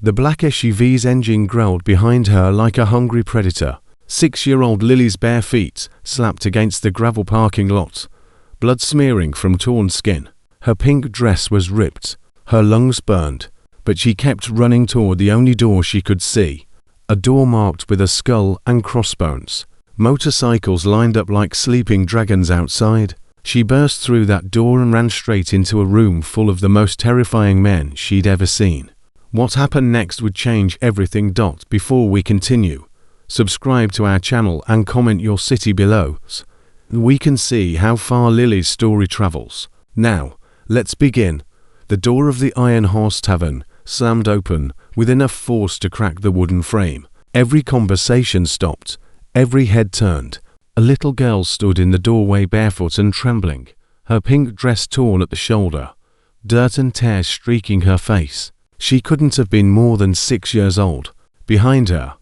The black SUV's engine growled behind her like a hungry predator. 6-year-old Lily's bare feet slapped against the gravel parking lot, blood smearing from torn skin. Her pink dress was ripped, her lungs burned, but she kept running toward the only door she could see, a door marked with a skull and crossbones. Motorcycles lined up like sleeping dragons outside. She burst through that door and ran straight into a room full of the most terrifying men she'd ever seen. What happened next would change everything. Before we continue, subscribe to our channel and comment your city below. We can see how far Lily's story travels. Now, let's begin. The door of the Iron Horse Tavern slammed open with enough force to crack the wooden frame. Every conversation stopped. Every head turned. A little girl stood in the doorway barefoot and trembling, her pink dress torn at the shoulder, dirt and tears streaking her face. She couldn't have been more than 6 years old. Behind her,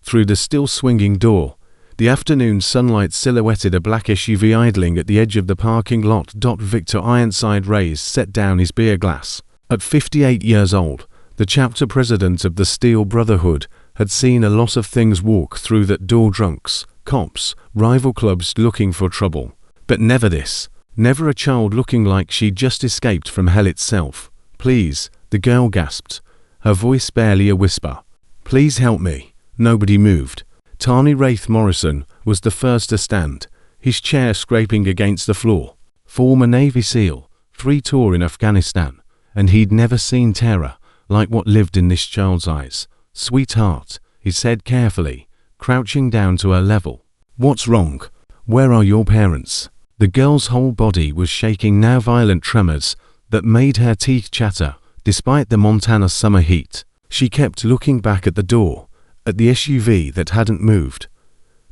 through the still swinging door, the afternoon sunlight silhouetted a black SUV idling at the edge of the parking lot. Victor Ironside raised, set down his beer glass. At 58 years old, the chapter president of the Steel Brotherhood had seen a lot of things walk through that door: drunks, cops, rival clubs looking for trouble. But never this. Never a child looking like she'd just escaped from hell itself. "Please," the girl gasped, her voice barely a whisper. "Please help me." Nobody moved. Tani Wraith Morrison was the first to stand, his chair scraping against the floor. Former Navy SEAL, 3 tours in Afghanistan, and he'd never seen terror like what lived in this child's eyes. "Sweetheart," he said carefully, crouching down to her level. "What's wrong? Where are your parents?" The girl's whole body was shaking, now violent tremors that made her teeth chatter despite the Montana summer heat. She kept looking back at the door, at the SUV that hadn't moved.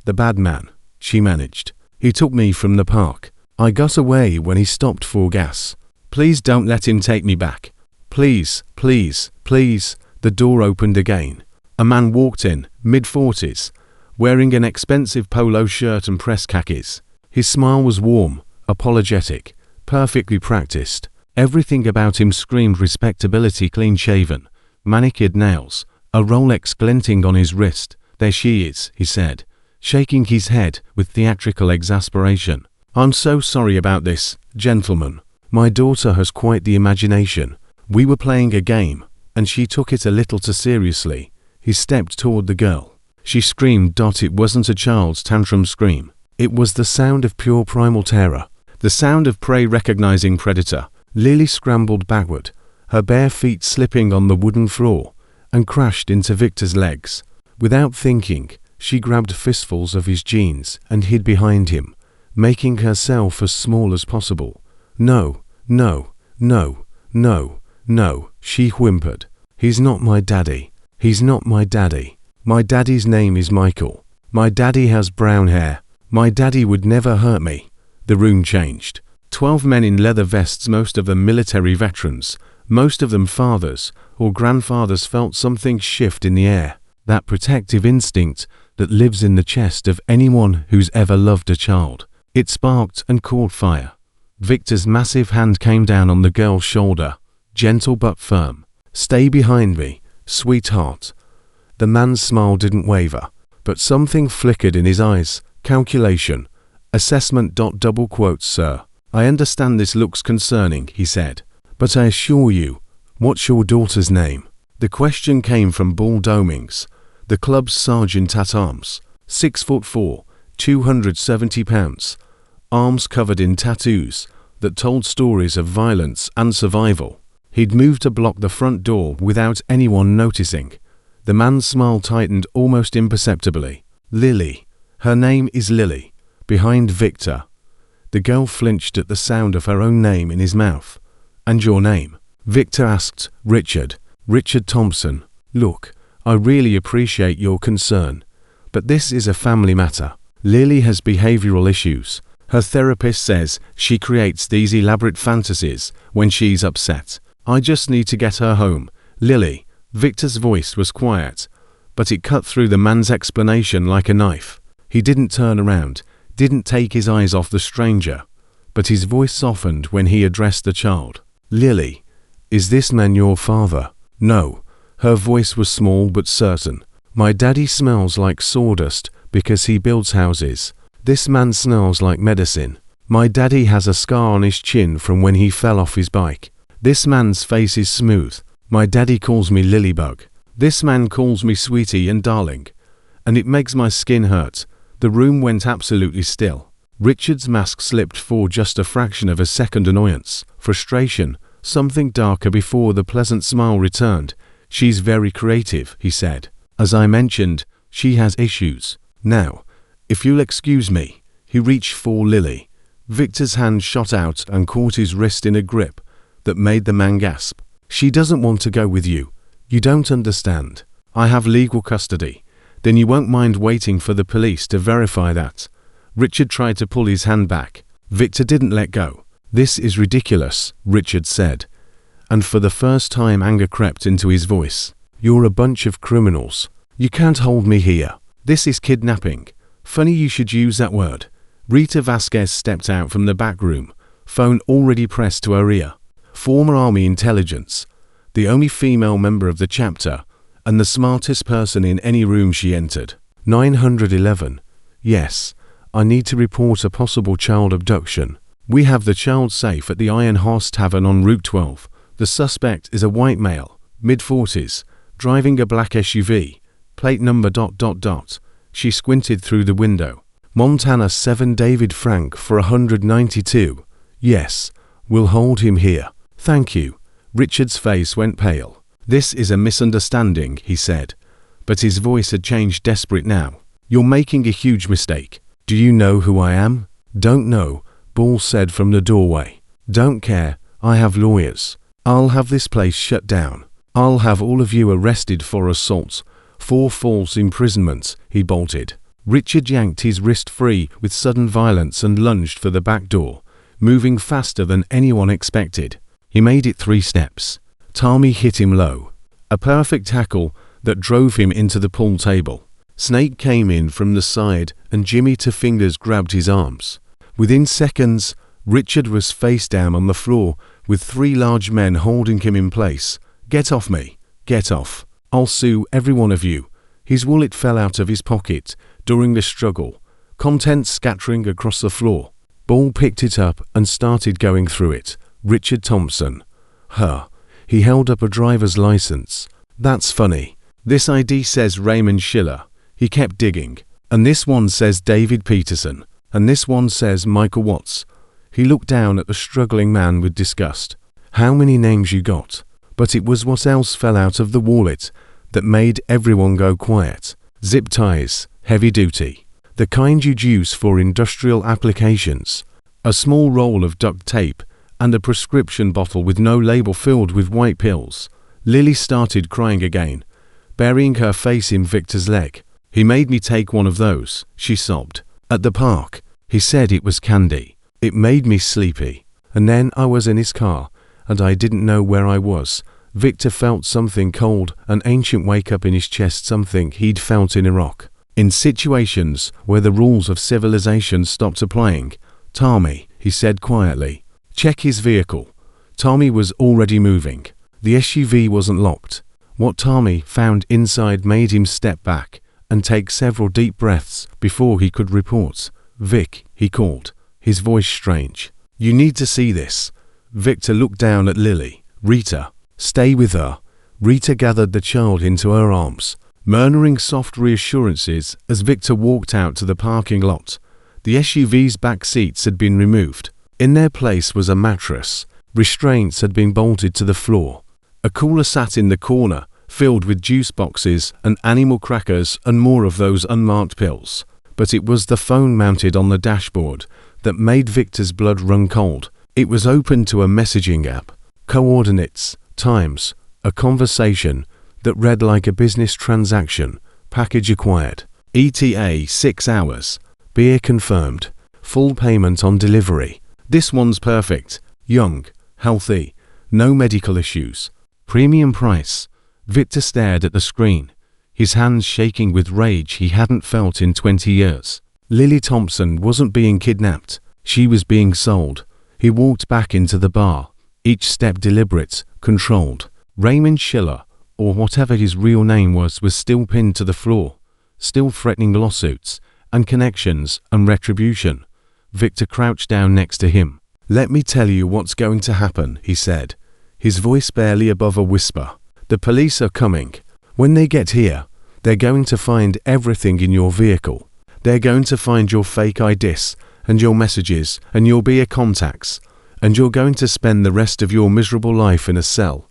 "The bad man," she managed. "He took me from the park. I got away when he stopped for gas. Please don't let him take me back. Please, please, please." The door opened again. A man walked in, mid-40s, wearing an expensive polo shirt and press khakis. His smile was warm, apologetic, perfectly practiced. Everything about him screamed respectability: clean-shaven, manicured nails, a Rolex glinting on his wrist. "There she is," he said, shaking his head with theatrical exasperation. "I'm so sorry about this, gentlemen. My daughter has quite the imagination. We were playing a game, and she took it a little too seriously." He stepped toward the girl. She screamed. It wasn't a child's tantrum scream. It was the sound of pure primal terror, the sound of prey recognizing predator. Lily scrambled backward, her bare feet slipping on the wooden floor, and crashed into Victor's legs. Without thinking, she grabbed fistfuls of his jeans and hid behind him, making herself as small as possible. "No, no, no, no, no," she whimpered. "He's not my daddy. He's not my daddy. My daddy's name is Michael. My daddy has brown hair. My daddy would never hurt me." The room changed. 12 men in leather vests, most of them military veterans, most of them fathers or grandfathers, felt something shift in the air, that protective instinct that lives in the chest of anyone who's ever loved a child. It sparked and caught fire. Victor's massive hand came down on the girl's shoulder, gentle but firm. "Stay behind me, sweetheart." The man's smile didn't waver, but something flickered in his eyes. "Calculation. Assessment. Double quotes, sir. I understand this looks concerning," he said, "but I assure you, what's your daughter's name?" The question came from Bull Domings, the club's sergeant at arms, 6'4", 270 pounds, arms covered in tattoos that told stories of violence and survival. He'd moved to block the front door without anyone noticing. The man's smile tightened almost imperceptibly. "Lily. Her name is Lily." Behind Victor. The girl flinched at the sound of her own name in his mouth. "And your name?" Victor asked. "Richard. Richard Thompson. Look, I really appreciate your concern, but this is a family matter. Lily has behavioral issues. Her therapist says she creates these elaborate fantasies when she's upset. I just need to get her home. Lily." Victor's voice was quiet, but it cut through the man's explanation like a knife. He didn't turn around, didn't take his eyes off the stranger, but his voice softened when he addressed the child. "Lily, is this man your father?" "No," Her voice was small but certain. My daddy smells like sawdust because he builds houses. This man smells like medicine. My daddy has a scar on his chin from when he fell off his bike. This man's face is smooth. My daddy calls me Lilybug. This man calls me sweetie and darling. And it makes my skin hurt. The room went absolutely still. Richard's mask slipped for just a fraction of a second. Annoyance, frustration, something darker before the pleasant smile returned. She's very creative, he said. As I mentioned, she has issues. Now, if you'll excuse me. He reached for Lily. Victor's hand shot out and caught his wrist in a grip that made the man gasp. She doesn't want to go with you. You don't understand. I have legal custody. Then you won't mind waiting for the police to verify that. Richard tried to pull his hand back. Victor didn't let go. This is ridiculous, Richard said. And for the first time anger crept into his voice. You're a bunch of criminals. You can't hold me here. This is kidnapping. Funny you should use that word. Rita Vasquez stepped out from the back room, phone already pressed to her ear. Former Army intelligence, the only female member of the chapter, and the smartest person in any room she entered. 911. Yes, I need to report a possible child abduction. We have the child safe at the Iron Horse Tavern on Route 12. The suspect is a white male, mid-40s, driving a black SUV, plate number ... She squinted through the window. Montana 7 David Frank for 192. Yes, we'll hold him here. Thank you. Richard's face went pale. This is a misunderstanding, he said. But his voice had changed desperate now. You're making a huge mistake. Do you know who I am? Don't know, Ball said from the doorway. Don't care, I have lawyers. I'll have this place shut down. I'll have all of you arrested for assault, for false imprisonment, he bolted. Richard yanked his wrist free with sudden violence and lunged for the back door, moving faster than anyone expected. He made it 3 steps. Tommy hit him low. A perfect tackle that drove him into the pool table. Snake came in from the side and Jimmy Two Fingers grabbed his arms. Within seconds, Richard was face down on the floor with 3 large men holding him in place. Get off me. Get off. I'll sue every one of you. His wallet fell out of his pocket during the struggle, contents scattering across the floor. Ball picked it up and started going through it. Richard Thompson. He held up a driver's license. That's funny. This ID says Raymond Schiller. He kept digging. And this one says David Peterson. And this one says Michael Watts. He looked down at the struggling man with disgust. How many names you got? But it was what else fell out of the wallet that made everyone go quiet. Zip ties, heavy duty. The kind you'd use for industrial applications. A small roll of duct tape and a prescription bottle with no label filled with white pills. Lily started crying again, burying her face in Victor's leg. He made me take one of those, she sobbed. At the park, he said it was candy. It made me sleepy. And then I was in his car, and I didn't know where I was. Victor felt something cold, an ancient wake-up in his chest, something he'd felt in Iraq. In situations where the rules of civilization stopped applying. Tommy, he said quietly. Check his vehicle. Tommy was already moving. The SUV wasn't locked. What Tommy found inside made him step back and take several deep breaths before he could report. Vic, he called, his voice strange. You need to see this. Victor looked down at Lily. Rita, stay with her. Rita gathered the child into her arms, murmuring soft reassurances as Victor walked out to the parking lot. The SUV's back seats had been removed. In their place was a mattress. Restraints had been bolted to the floor. A cooler sat in the corner, filled with juice boxes and animal crackers and more of those unmarked pills. But it was the phone mounted on the dashboard that made Victor's blood run cold. It was open to a messaging app. Coordinates, times, a conversation that read like a business transaction. Package acquired. ETA 6 hours. Beer confirmed. Full payment on delivery. This one's perfect. Young, healthy, no medical issues. Premium price. Victor stared at the screen, his hands shaking with rage he hadn't felt in 20 years. Lily Thompson wasn't being kidnapped. She was being sold. He walked back into the bar, each step deliberate, controlled. Raymond Schiller, or whatever his real name was still pinned to the floor, still threatening lawsuits and connections and retribution. Victor crouched down next to him. "Let me tell you what's going to happen," he said, his voice barely above a whisper. "The police are coming. When they get here, they're going to find everything in your vehicle. They're going to find your fake IDs and your messages and your beer contacts, and you're going to spend the rest of your miserable life in a cell."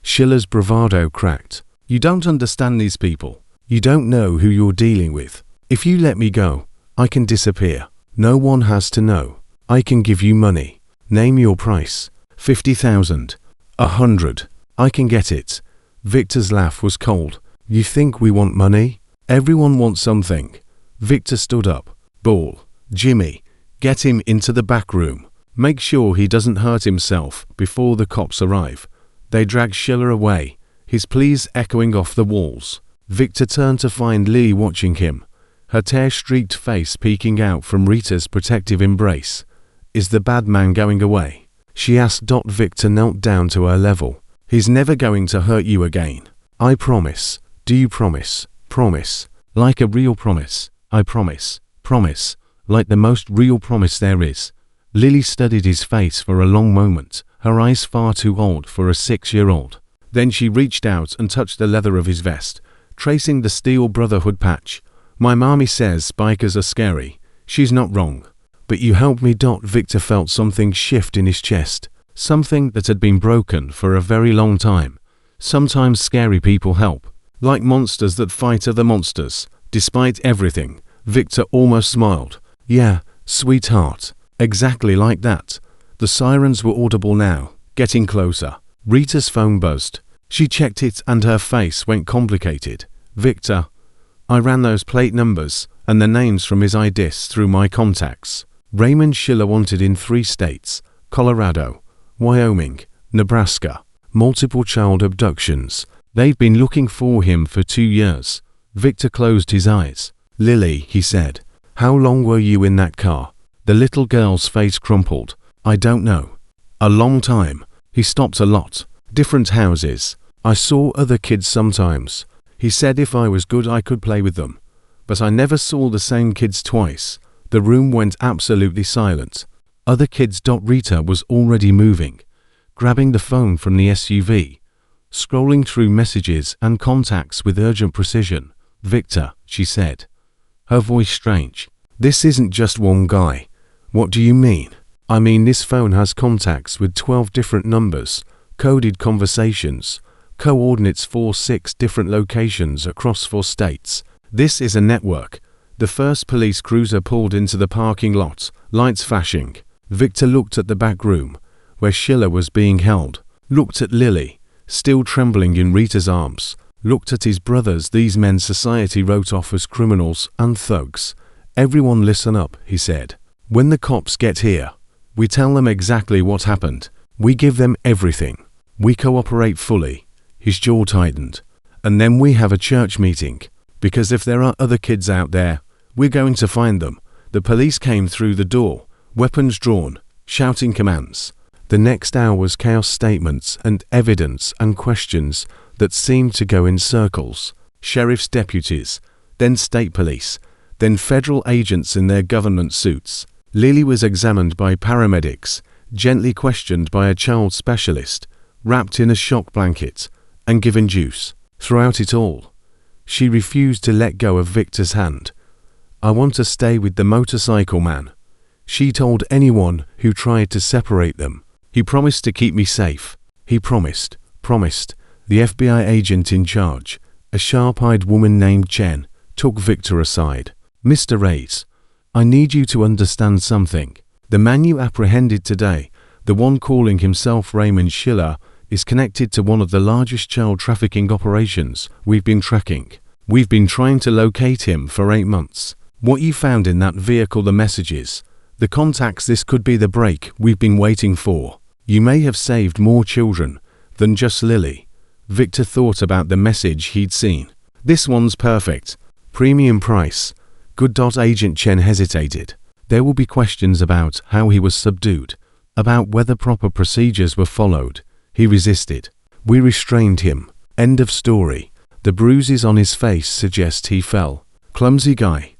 Schiller's bravado cracked. "You don't understand these people. You don't know who you're dealing with. If you let me go, I can disappear. No one has to know. I can give you money. Name your price. 50,000. 100. I can get it." Victor's laugh was cold. "You think we want money? Everyone wants something." Victor stood up. "Ball. Jimmy, get him into the back room. Make sure he doesn't hurt himself before the cops arrive." They dragged Schiller away, his pleas echoing off the walls. Victor turned to find Lily watching him, her tear-streaked face peeking out from Rita's protective embrace. "Is the bad man going away?" she asked. Victor knelt down to her level. "He's never going to hurt you again. I promise. Do you promise? Promise. Like a real promise. I promise. Promise. Like the most real promise there is." Lily studied his face for a long moment, her eyes far too old for a 6-year-old. Then she reached out and touched the leather of his vest, tracing the steel Brotherhood patch. "My mommy says bikers are scary. She's not wrong. But you helped me." Victor felt something shift in his chest, something that had been broken for a very long time. Sometimes scary people help, like monsters that fight other monsters. Despite everything, Victor almost smiled. "Yeah, sweetheart. Exactly like that." The sirens were audible now, getting closer. Rita's phone buzzed. She checked it and her face went complicated. "Victor, I ran those plate numbers and the names from his IDs through my contacts. Raymond Schiller wanted in 3 states, Colorado, Wyoming, Nebraska. Multiple child abductions. They've been looking for him for 2 years. Victor closed his eyes. "Lily," he said, "how long were you in that car?" The little girl's face crumpled. "I don't know. A long time." He stopped a lot. "Different houses. I saw other kids sometimes. He said if I was good I could play with them. But I never saw the same kids twice." The room went absolutely silent. Other kids. Rita was already moving, grabbing the phone from the SUV, scrolling through messages and contacts with urgent precision. "Victor," she said, her voice strange. "This isn't just one guy." "What do you mean?" "I mean this phone has contacts with 12 different numbers, coded conversations, coordinates for 6 different locations across 4 states. This is a network." The first police cruiser pulled into the parking lot, lights flashing. Victor looked at the back room, where Schiller was being held, looked at Lily, still trembling in Rita's arms, looked at his brothers. "These men society wrote off as criminals and thugs. Everyone listen up," he said. "When the cops get here, we tell them exactly what happened. We give them everything. We cooperate fully." His jaw tightened. "And then we have a church meeting. Because if there are other kids out there, we're going to find them." The police came through the door, weapons drawn, shouting commands. The next hour was chaos, statements and evidence and questions that seemed to go in circles. Sheriff's deputies, then state police, then federal agents in their government suits. Lily was examined by paramedics, gently questioned by a child specialist, wrapped in a shock blanket, and given juice. Throughout it all, she refused to let go of Victor's hand. "I want to stay with the motorcycle man," she told anyone who tried to separate them. "He promised to keep me safe. He promised. The FBI agent in charge, a sharp-eyed woman named Chen, took Victor aside. "Mr. Reyes, I need you to understand something. The man you apprehended today, the one calling himself Raymond Schiller, is connected to one of the largest child trafficking operations we've been tracking. We've been trying to locate him for 8 months. What you found in that vehicle, the messages, the contacts, this could be the break we've been waiting for. You may have saved more children than just Lily." Victor thought about the message he'd seen. "This one's perfect. Premium price. Good." Agent Chen hesitated. There will be questions about how he was subdued, about whether proper procedures were followed. He resisted. "We restrained him. End of story. The bruises on his face suggest he fell. Clumsy guy.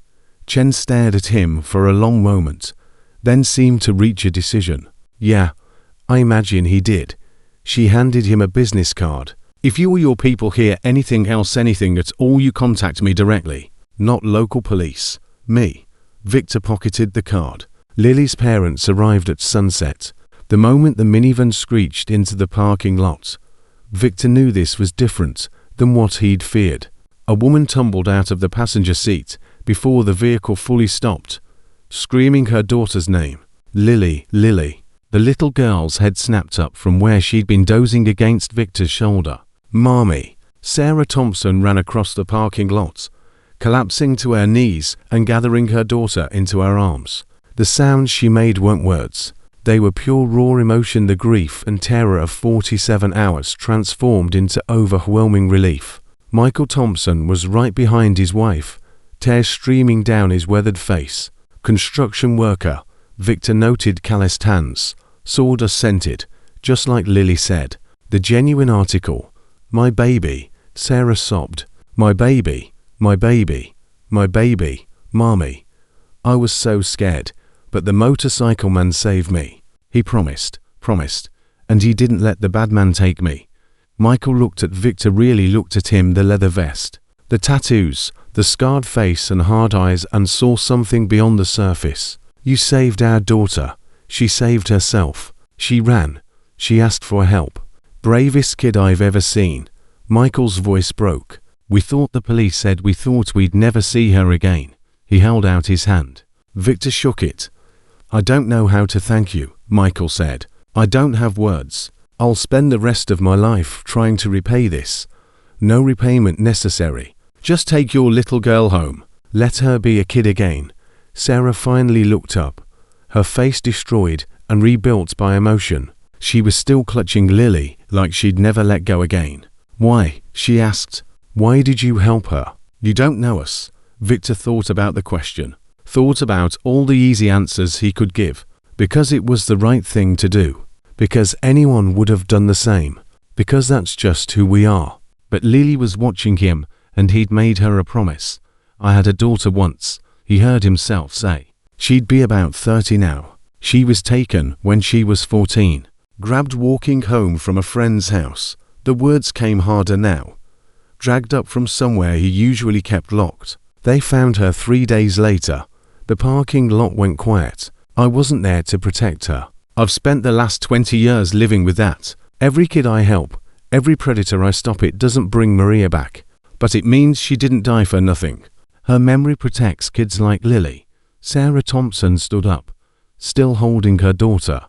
Chen stared at him for a long moment, then seemed to reach a decision. Yeah, I imagine he did. She handed him a business card. If you or your people hear anything else, anything at all, you contact me directly. Not local police. Me. Victor pocketed the card. Lily's parents arrived at sunset. The moment the minivan screeched into the parking lot, Victor knew this was different than what he'd feared. A woman tumbled out of the passenger seat before the vehicle fully stopped, screaming her daughter's name. Lily, Lily. The little girl's head snapped up from where she'd been dozing against Victor's shoulder. Mommy. Sarah Thompson ran across the parking lot, collapsing to her knees and gathering her daughter into her arms. The sounds she made weren't words. They were pure raw emotion, the grief and terror of 47 hours transformed into overwhelming relief. Michael Thompson was right behind his wife, tears streaming down his weathered face. Construction worker. Victor noted calloused hands, sawdust scented, just like Lily said. The genuine article. My baby, Sarah sobbed. My baby, my baby, my baby, mommy. I was so scared, but the motorcycle man saved me. He promised, and he didn't let the bad man take me. Michael looked at Victor, really looked at him, the leather vest, the tattoos, the scarred face and hard eyes, and saw something beyond the surface. You saved our daughter. She saved herself. She ran. She asked for help. Bravest kid I've ever seen. Michael's voice broke. We thought, the police said, we thought we'd never see her again. He held out his hand. Victor shook it. I don't know how to thank you, Michael said. I don't have words. I'll spend the rest of my life trying to repay this. No repayment necessary. Just take your little girl home. Let her be a kid again. Sarah finally looked up, her face destroyed and rebuilt by emotion. She was still clutching Lily like she'd never let go again. Why? She asked. Why did you help her? You don't know us. Victor thought about the question, thought about all the easy answers he could give. Because it was the right thing to do. Because anyone would have done the same. Because that's just who we are. But Lily was watching him, and he'd made her a promise. I had a daughter once, he heard himself say. She'd be about 30 now. She was taken when she was 14. Grabbed walking home from a friend's house. The words came harder now. Dragged up from somewhere he usually kept locked. They found her 3 days later. The parking lot went quiet. I wasn't there to protect her. I've spent the last 20 years living with that. Every kid I help, every predator I stop, it doesn't bring Maria back. But it means she didn't die for nothing. Her memory protects kids like Lily. Sarah Thompson stood up, still holding her daughter,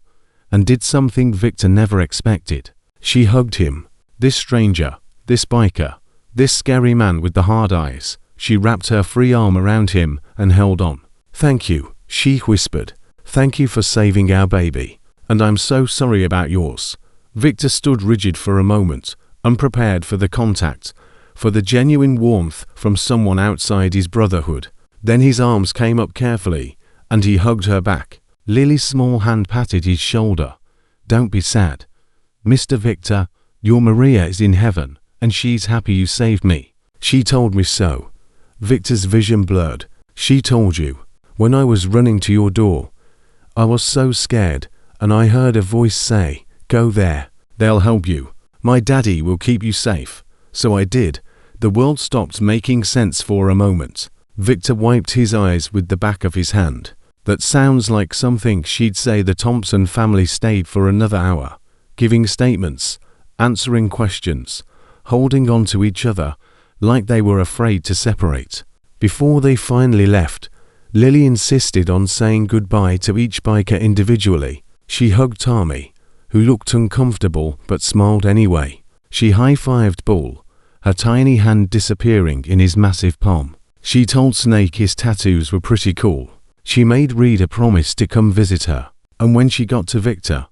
and did something Victor never expected. She hugged him. This stranger, this biker, this scary man with the hard eyes. She wrapped her free arm around him and held on. Thank you, she whispered. Thank you for saving our baby. And I'm so sorry about yours. Victor stood rigid for a moment, unprepared for the contact, for the genuine warmth from someone outside his brotherhood. Then his arms came up carefully, and he hugged her back. Lily's small hand patted his shoulder. Don't be sad. Mr. Victor, your Maria is in heaven, and she's happy you saved me. She told me so. Victor's vision blurred. She told you. When I was running to your door, I was so scared, and I heard a voice say, go there. They'll help you. My daddy will keep you safe. So I did. The world stopped making sense for a moment. Victor wiped his eyes with the back of his hand. That sounds like something she'd say. The Thompson family stayed for another hour, giving statements, answering questions, holding on to each other, like they were afraid to separate. Before they finally left, Lily insisted on saying goodbye to each biker individually. She hugged Tommy, who looked uncomfortable but smiled anyway. She high-fived Bull, her tiny hand disappearing in his massive palm. She told Snake his tattoos were pretty cool. She made Reed a promise to come visit her. And when she got to Victor,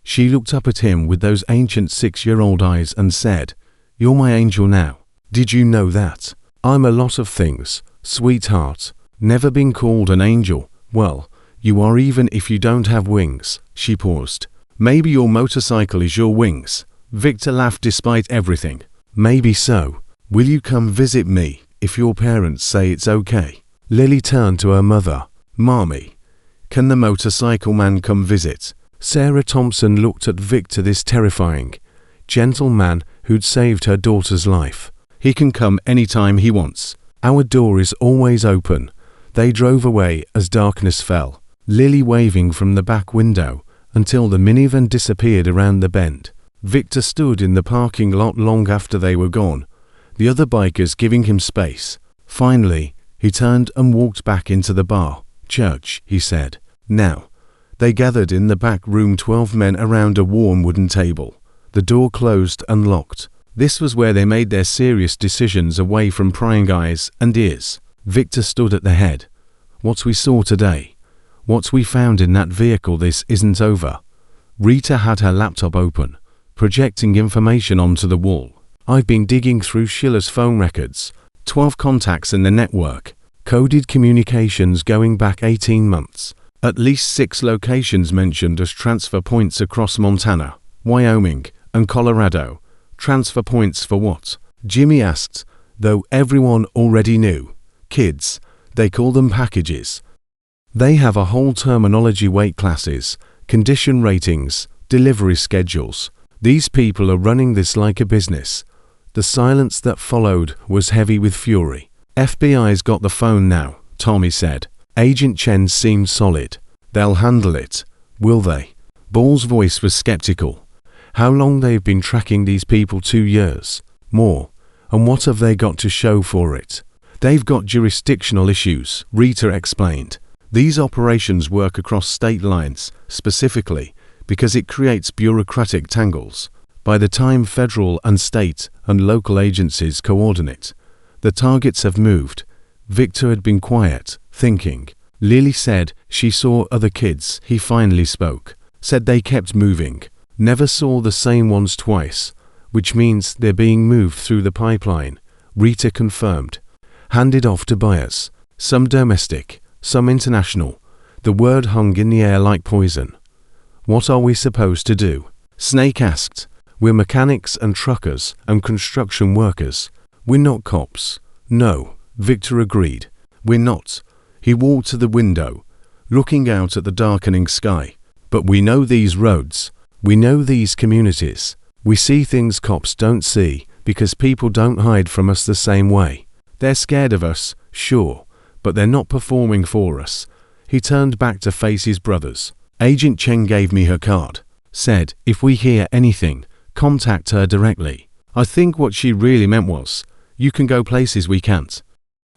she looked up at him with those ancient 6-year-old eyes and said, You're my angel now. Did you know that? I'm a lot of things, sweetheart. Never been called an angel. Well, you are, even if you don't have wings. She paused. Maybe your motorcycle is your wings. Victor laughed despite everything. Maybe so. Will you come visit me if your parents say it's okay? Lily turned to her mother. Mommy, can the motorcycle man come visit? Sarah Thompson looked at Victor, this terrifying, gentle man who'd saved her daughter's life. He can come anytime he wants. Our door is always open. They drove away as darkness fell, Lily waving from the back window until the minivan disappeared around the bend. Victor stood in the parking lot long after they were gone, the other bikers giving him space. Finally, he turned and walked back into the bar. Church, he said. Now. They gathered in the back room, 12 men around a warm wooden table. The door closed and locked. This was where they made their serious decisions away from prying eyes and ears. Victor stood at the head. What we saw today, what we found in that vehicle, this isn't over. Rita had her laptop open, projecting information onto the wall. I've been digging through Schiller's phone records, 12 contacts in the network, coded communications going back 18 months. At least 6 locations mentioned as transfer points across Montana, Wyoming, and Colorado. Transfer points for what? Jimmy asked, though everyone already knew. Kids. They call them packages. They have a whole terminology: weight classes, condition ratings, delivery schedules. These people are running this like a business. The silence that followed was heavy with fury. FBI's got the phone now, Tommy said. Agent Chen seemed solid. They'll handle it, will they? Ball's voice was skeptical. How long they've been tracking these people? 2 years. More. And what have they got to show for it? They've got jurisdictional issues, Rita explained. These operations work across state lines, specifically because it creates bureaucratic tangles. By the time federal and state and local agencies coordinate, the targets have moved. Victor had been quiet, thinking. Lily said she saw other kids. He finally spoke. Said they kept moving. Never saw the same ones twice, which means they're being moved through the pipeline, Rita confirmed. Handed off to buyers. Some domestic, some international. The word hung in the air like poison. What are we supposed to do? Snake asked. We're mechanics and truckers and construction workers. We're not cops. No, Victor agreed. We're not. He walked to the window, looking out at the darkening sky. But we know these roads. We know these communities. We see things cops don't see because people don't hide from us the same way. They're scared of us, sure, but they're not performing for us. He turned back to face his brothers. Agent Cheng gave me her card. Said, if we hear anything, contact her directly. I think what she really meant was, you can go places we can't.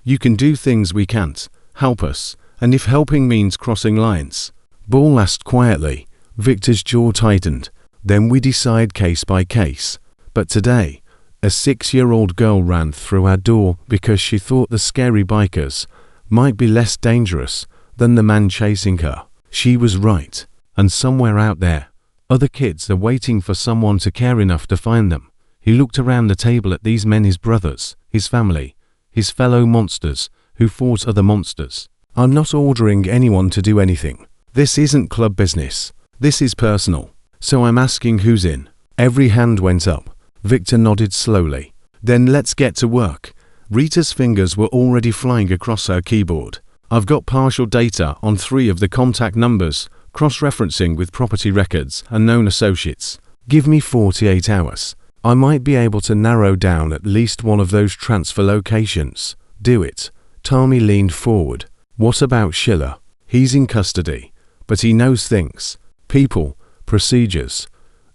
You can do things we can't. Help us. And if helping means crossing lines. Ball asked quietly. Victor's jaw tightened. Then we decide case by case. But today, a 6-year-old girl ran through our door because she thought the scary bikers might be less dangerous than the man chasing her. She was right. And somewhere out there, other kids are waiting for someone to care enough to find them. He looked around the table at these men, his brothers, his family, his fellow monsters who fought other monsters. I'm not ordering anyone to do anything. This isn't club business. This is personal. So I'm asking who's in. Every hand went up. Victor nodded slowly. Then let's get to work. Rita's fingers were already flying across her keyboard. I've got partial data on 3 of the contact numbers, cross-referencing with property records and known associates. Give me 48 hours. I might be able to narrow down at least one of those transfer locations. Do it. Tommy leaned forward. What about Schiller? He's in custody, but he knows things. People, procedures.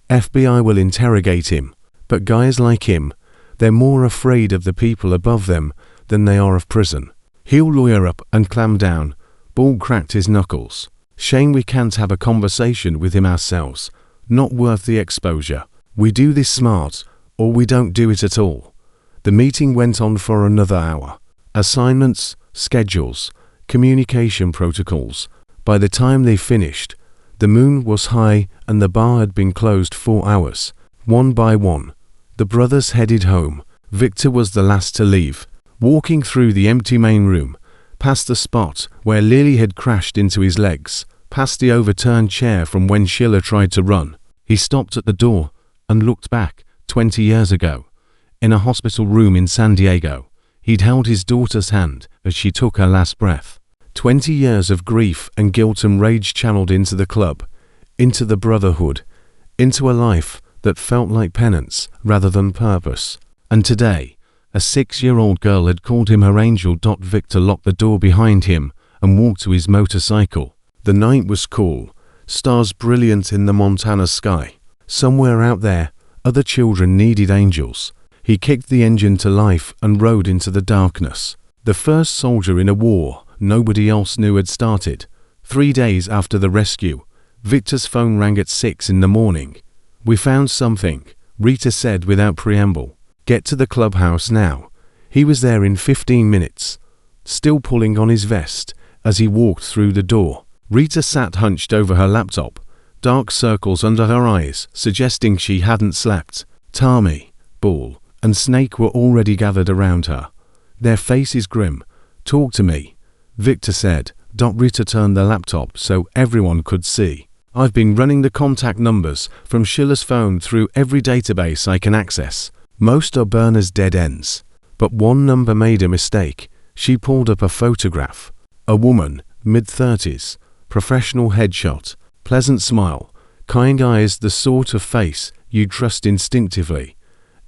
FBI will interrogate him, but guys like him, they're more afraid of the people above them than they are of prison. He'll lawyer up and clam down. Ball cracked his knuckles. Shame we can't have a conversation with him ourselves. Not worth the exposure. We do this smart, or we don't do it at all. The meeting went on for another hour. Assignments, schedules, communication protocols. By the time they finished, the moon was high and the bar had been closed 4 hours. One by one, the brothers headed home. Victor was the last to leave. Walking through the empty main room, past the spot where Lily had crashed into his legs, past the overturned chair from when Schiller tried to run, he stopped at the door and looked back. 20 years ago. in a hospital room in San Diego. He'd held his daughter's hand as she took her last breath. 20 years of grief and guilt and rage channeled into the club, into the brotherhood, into a life that felt like penance rather than purpose. And today, a 6-year-old girl had called him her angel. Victor locked the door behind him and walked to his motorcycle. The night was cool, stars brilliant in the Montana sky. Somewhere out there, other children needed angels. He kicked the engine to life and rode into the darkness. The first soldier in a war nobody else knew had started. 3 days after the rescue, Victor's phone rang at 6 in the morning. "We found something," Rita said without preamble. "Get to the clubhouse now." He was there in 15 minutes, still pulling on his vest as he walked through the door. Rita sat hunched over her laptop, dark circles under her eyes suggesting she hadn't slept. Tommy, Bull, and Snake were already gathered around her, their faces grim. "Talk to me," Victor said. Rita turned the laptop so everyone could see. "I've been running the contact numbers from Schiller's phone through every database I can access. Most are burners' dead ends. But one number made a mistake." She pulled up a photograph. A woman, mid-30s, professional headshot, pleasant smile, kind eyes, the sort of face you'd trust instinctively.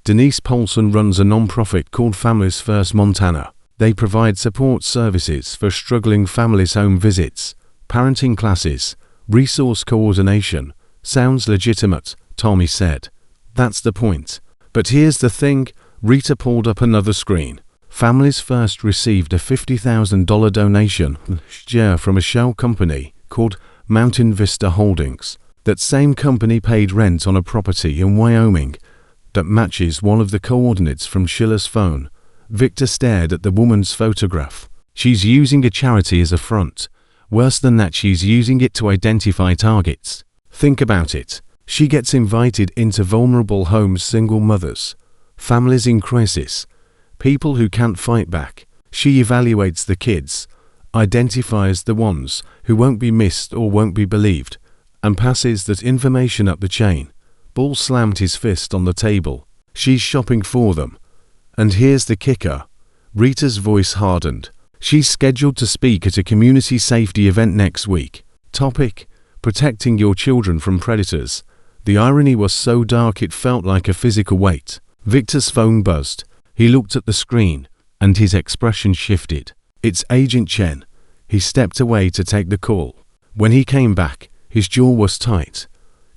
Denise Paulson runs a non-profit called Families First Montana. They provide support services for struggling families, home visits, parenting classes, resource coordination. "Sounds legitimate," Tommy said. "That's the point. But here's the thing," Rita pulled up another screen. Families First received a $50,000 donation from a shell company called Mountain Vista Holdings. That same company paid rent on a property in Wyoming that matches one of the coordinates from Schiller's phone. Victor stared at the woman's photograph. "She's using a charity as a front. Worse than that, she's using it to identify targets. Think about it. She gets invited into vulnerable homes, single mothers, families in crisis, people who can't fight back. She evaluates the kids, identifies the ones who won't be missed or won't be believed, and passes that information up the chain." Bull slammed his fist on the table. "She's shopping for them. And here's the kicker." Rita's voice hardened. "She's scheduled to speak at a community safety event next week. Topic: protecting your children from predators." The irony was so dark it felt like a physical weight. Victor's phone buzzed. He looked at the screen, and his expression shifted. "It's Agent Chen." He stepped away to take the call. When he came back, his jaw was tight.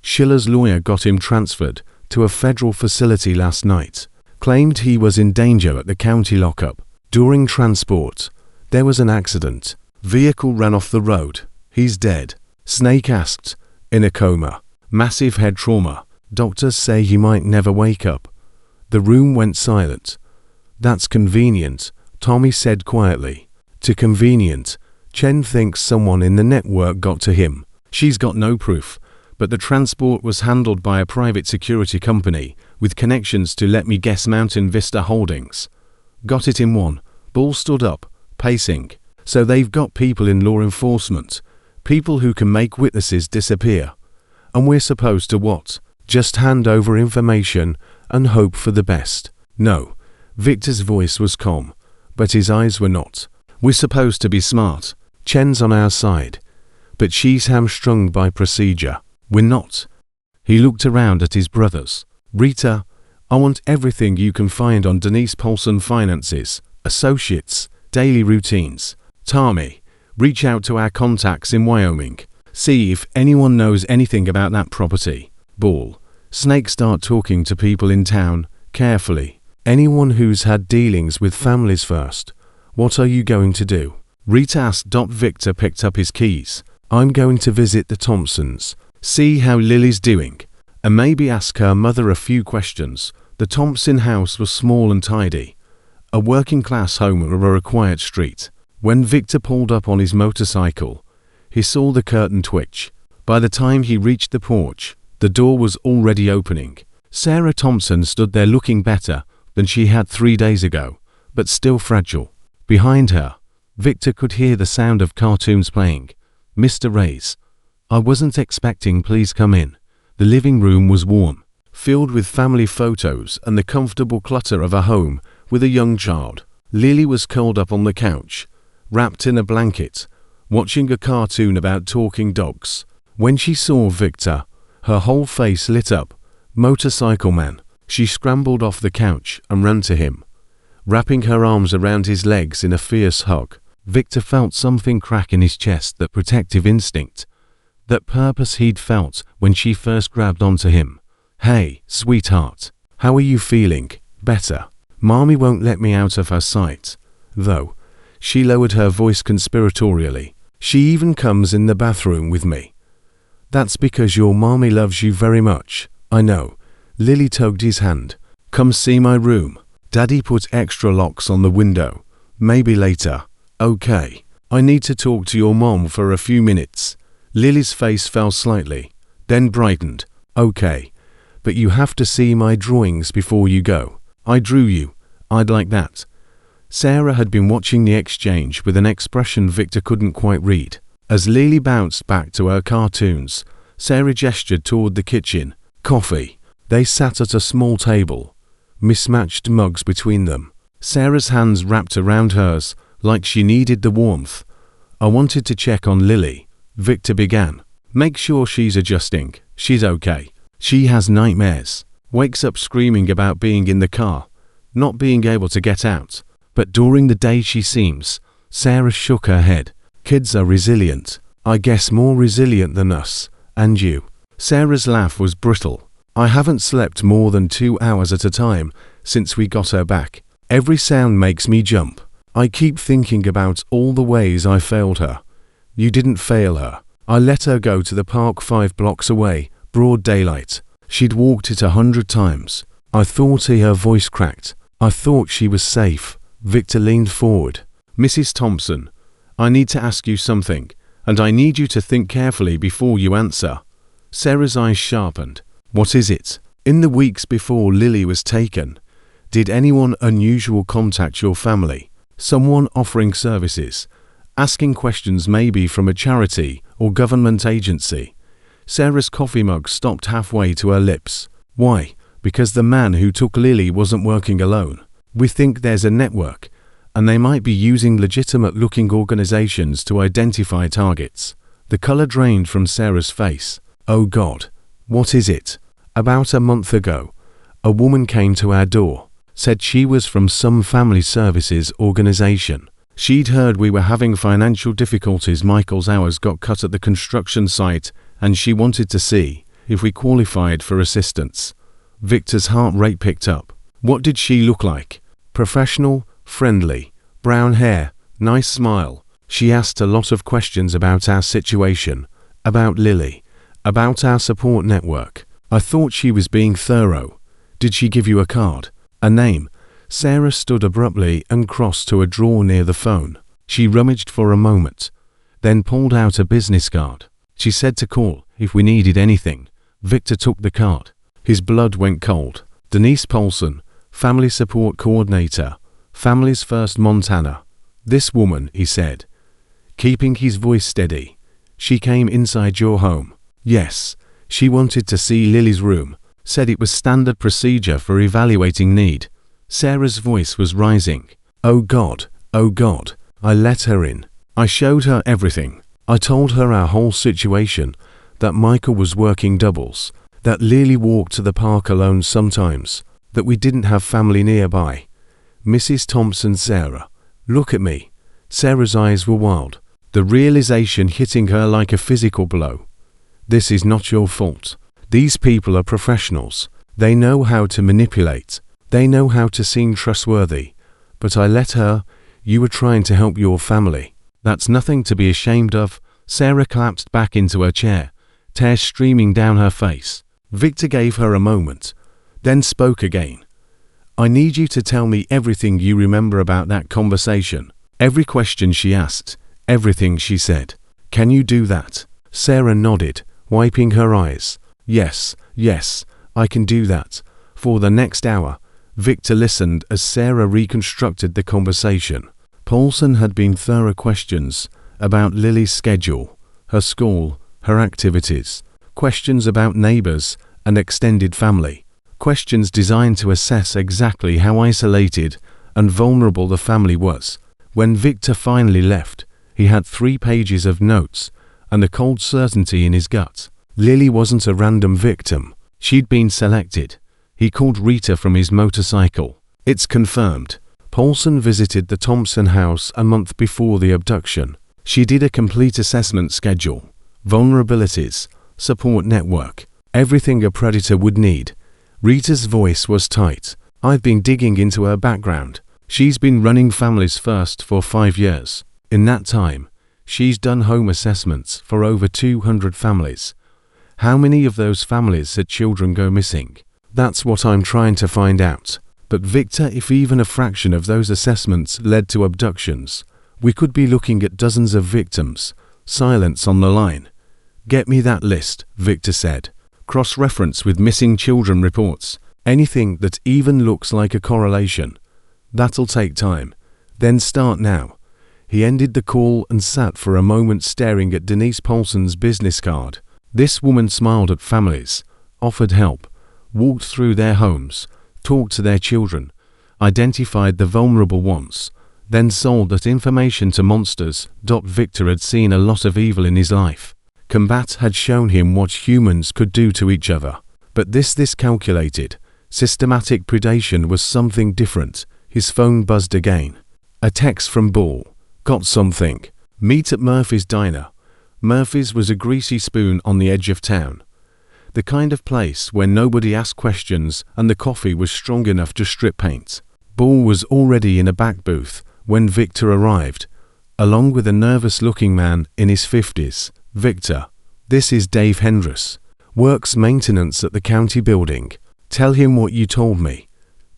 Schiller's lawyer got him transferred to a federal facility last night. Claimed he was in danger at the county lockup. During transport, there was an accident. Vehicle ran off the road. "He's dead," Snake asked. "In a coma. Massive head trauma. Doctors say he might never wake up." The room went silent. "That's convenient," Tommy said quietly. "Too convenient. Chen thinks someone in the network got to him. She's got no proof, but the transport was handled by a private security company with connections to, let me guess, Mountain Vista Holdings. Got it in one." Bull stood up, pacing. "So they've got people in law enforcement, people who can make witnesses disappear. And we're supposed to what? Just hand over information and hope for the best?" "No." Victor's voice was calm, but his eyes were not. "We're supposed to be smart. Chen's on our side. But she's hamstrung by procedure. We're not." He looked around at his brothers. "Rita, I want everything you can find on Denise Paulson finances, associates, daily routines. Tommy, reach out to our contacts in Wyoming. See if anyone knows anything about that property. Bull, Snake, start talking to people in town, carefully. Anyone who's had dealings with Families First. What are you going to do?" Rita asked. Victor picked up his keys. "I'm going to visit the Thompsons, see how Lily's doing, and maybe ask her mother a few questions." The Thompson house was small and tidy, a working-class home over a quiet street. When Victor pulled up on his motorcycle, he saw the curtain twitch. By the time he reached the porch, the door was already opening. Sarah Thompson stood there looking better than she had 3 days ago, but still fragile. Behind her, Victor could hear the sound of cartoons playing. "Mr. Reyes, I wasn't expecting, please come in." The living room was warm. filled with family photos and the comfortable clutter of a home with a young child. Lily was curled up on the couch, wrapped in a blanket, watching a cartoon about talking dogs. When she saw Victor, her whole face lit up. "Motorcycle man." She scrambled off the couch and ran to him, wrapping her arms around his legs in a fierce hug. Victor felt something crack in his chest, that protective instinct, that purpose he'd felt when she first grabbed onto him. "Hey, sweetheart. How are you feeling?" "Better. Mommy won't let me out of her sight, though." She lowered her voice conspiratorially. "She even comes in the bathroom with me." "That's because your mommy loves you very much." "I know." Lily tugged his hand. "Come see my room. Daddy put extra locks on the window. Maybe later." "Okay. I need to talk to your mom for a few minutes." Lily's face fell slightly, then brightened. "Okay. But you have to see my drawings before you go." "I drew you. I'd like that." Sarah had been watching the exchange with an expression Victor couldn't quite read. As Lily bounced back to her cartoons, Sarah gestured toward the kitchen. "Coffee." They sat at a small table, mismatched mugs between them. Sarah's hands wrapped around hers like she needed the warmth. "I wanted to check on Lily," Victor began. "Make sure she's adjusting. She's okay. She has nightmares. Wakes up screaming about being in the car, not being able to get out. But during the day she seems." Sarah shook her head. "Kids are resilient. I guess more resilient than us. And you." Sarah's laugh was brittle. "I haven't slept more than 2 hours at a time since we got her back. Every sound makes me jump. I keep thinking about all the ways I failed her." "You didn't fail her. I let her go to the park 5 blocks away, broad daylight. She'd walked it 100 times. I thought," her voice cracked, "I thought she was safe." Victor leaned forward. "Mrs. Thompson, I need to ask you something, and I need you to think carefully before you answer." Sarah's eyes sharpened. "What is it?" "In the weeks before Lily was taken, did anyone unusual contact your family? Someone offering services, asking questions, maybe from a charity or government agency?" Sarah's coffee mug stopped halfway to her lips. "Why?" "Because the man who took Lily wasn't working alone. We think there's a network, and they might be using legitimate-looking organizations to identify targets." The color drained from Sarah's face. "Oh God, what is it?" "About a month ago, a woman came to our door, said she was from some family services organization. She'd heard we were having financial difficulties. Michael's hours got cut at the construction site, and she wanted to see if we qualified for assistance." Victor's heart rate picked up. "What did she look like?" "Professional, friendly, brown hair, nice smile." "She asked a lot of questions about our situation, about Lily, about our support network. I thought she was being thorough." "Did she give you a card? A name?" Sarah stood abruptly and crossed to a drawer near the phone. She rummaged for a moment, then pulled out a business card. "She said to call if we needed anything." Victor took the card. His blood went cold. "Denise Paulson, Family Support Coordinator, Families First Montana." "This woman," he said, keeping his voice steady. "She came inside your home." "Yes. She wanted to see Lily's room. Said it was standard procedure for evaluating need." Sarah's voice was rising. "Oh God, oh God." "I let her in. I showed her everything. I told her our whole situation, that Michael was working doubles, that Lily walked to the park alone sometimes, that we didn't have family nearby." "Mrs. Thompson, Sarah, look at me." Sarah's eyes were wild, the realization hitting her like a physical blow. "This is not your fault. These people are professionals. They know how to manipulate. They know how to seem trustworthy. But I let her. You were trying to help your family. That's nothing to be ashamed of." Sarah collapsed back into her chair, tears streaming down her face. Victor gave her a moment, then spoke again. "I need you to tell me everything you remember about that conversation. Every question she asked, everything she said. Can you do that?" Sarah nodded, wiping her eyes. Yes, I can do that." For the next hour, Victor listened as Sarah reconstructed the conversation. Paulson had been thorough questions about Lily's schedule, her school, her activities, questions about neighbors and extended family. Questions designed to assess exactly how isolated and vulnerable the family was. When Victor finally left, he had 3 pages of notes and a cold certainty in his gut. Lily wasn't a random victim. She'd been selected. He called Rita from his motorcycle. It's confirmed. Paulson visited the Thompson house a month before the abduction. She did a complete assessment schedule, vulnerabilities, support network, everything a predator would need. Rita's voice was tight. I've been digging into her background. She's been running Families First for 5 years. In that time, she's done home assessments for over 200 families. How many of those families had children go missing? That's what I'm trying to find out. But Victor, if even a fraction of those assessments led to abductions, we could be looking at dozens of victims. Silence on the line. Get me that list, Victor said. Cross-reference with missing children reports. Anything that even looks like a correlation. That'll take time. Then start now. He ended the call and sat for a moment staring at Denise Paulson's business card. This woman smiled at families, offered help, walked through their homes, talked to their children, identified the vulnerable ones, then sold that information to monsters. Victor had seen a lot of evil in his life. Combat had shown him what humans could do to each other. But this calculated, systematic predation was something different. His phone buzzed again. A text from Bull. Got something. Meet at Murphy's Diner. Murphy's was a greasy spoon on the edge of town. The kind of place where nobody asked questions and the coffee was strong enough to strip paint. Bull was already in a back booth when Victor arrived, along with a nervous-looking man in his 50s. Victor, this is Dave Hendress. Works maintenance at the county building. Tell him what you told me.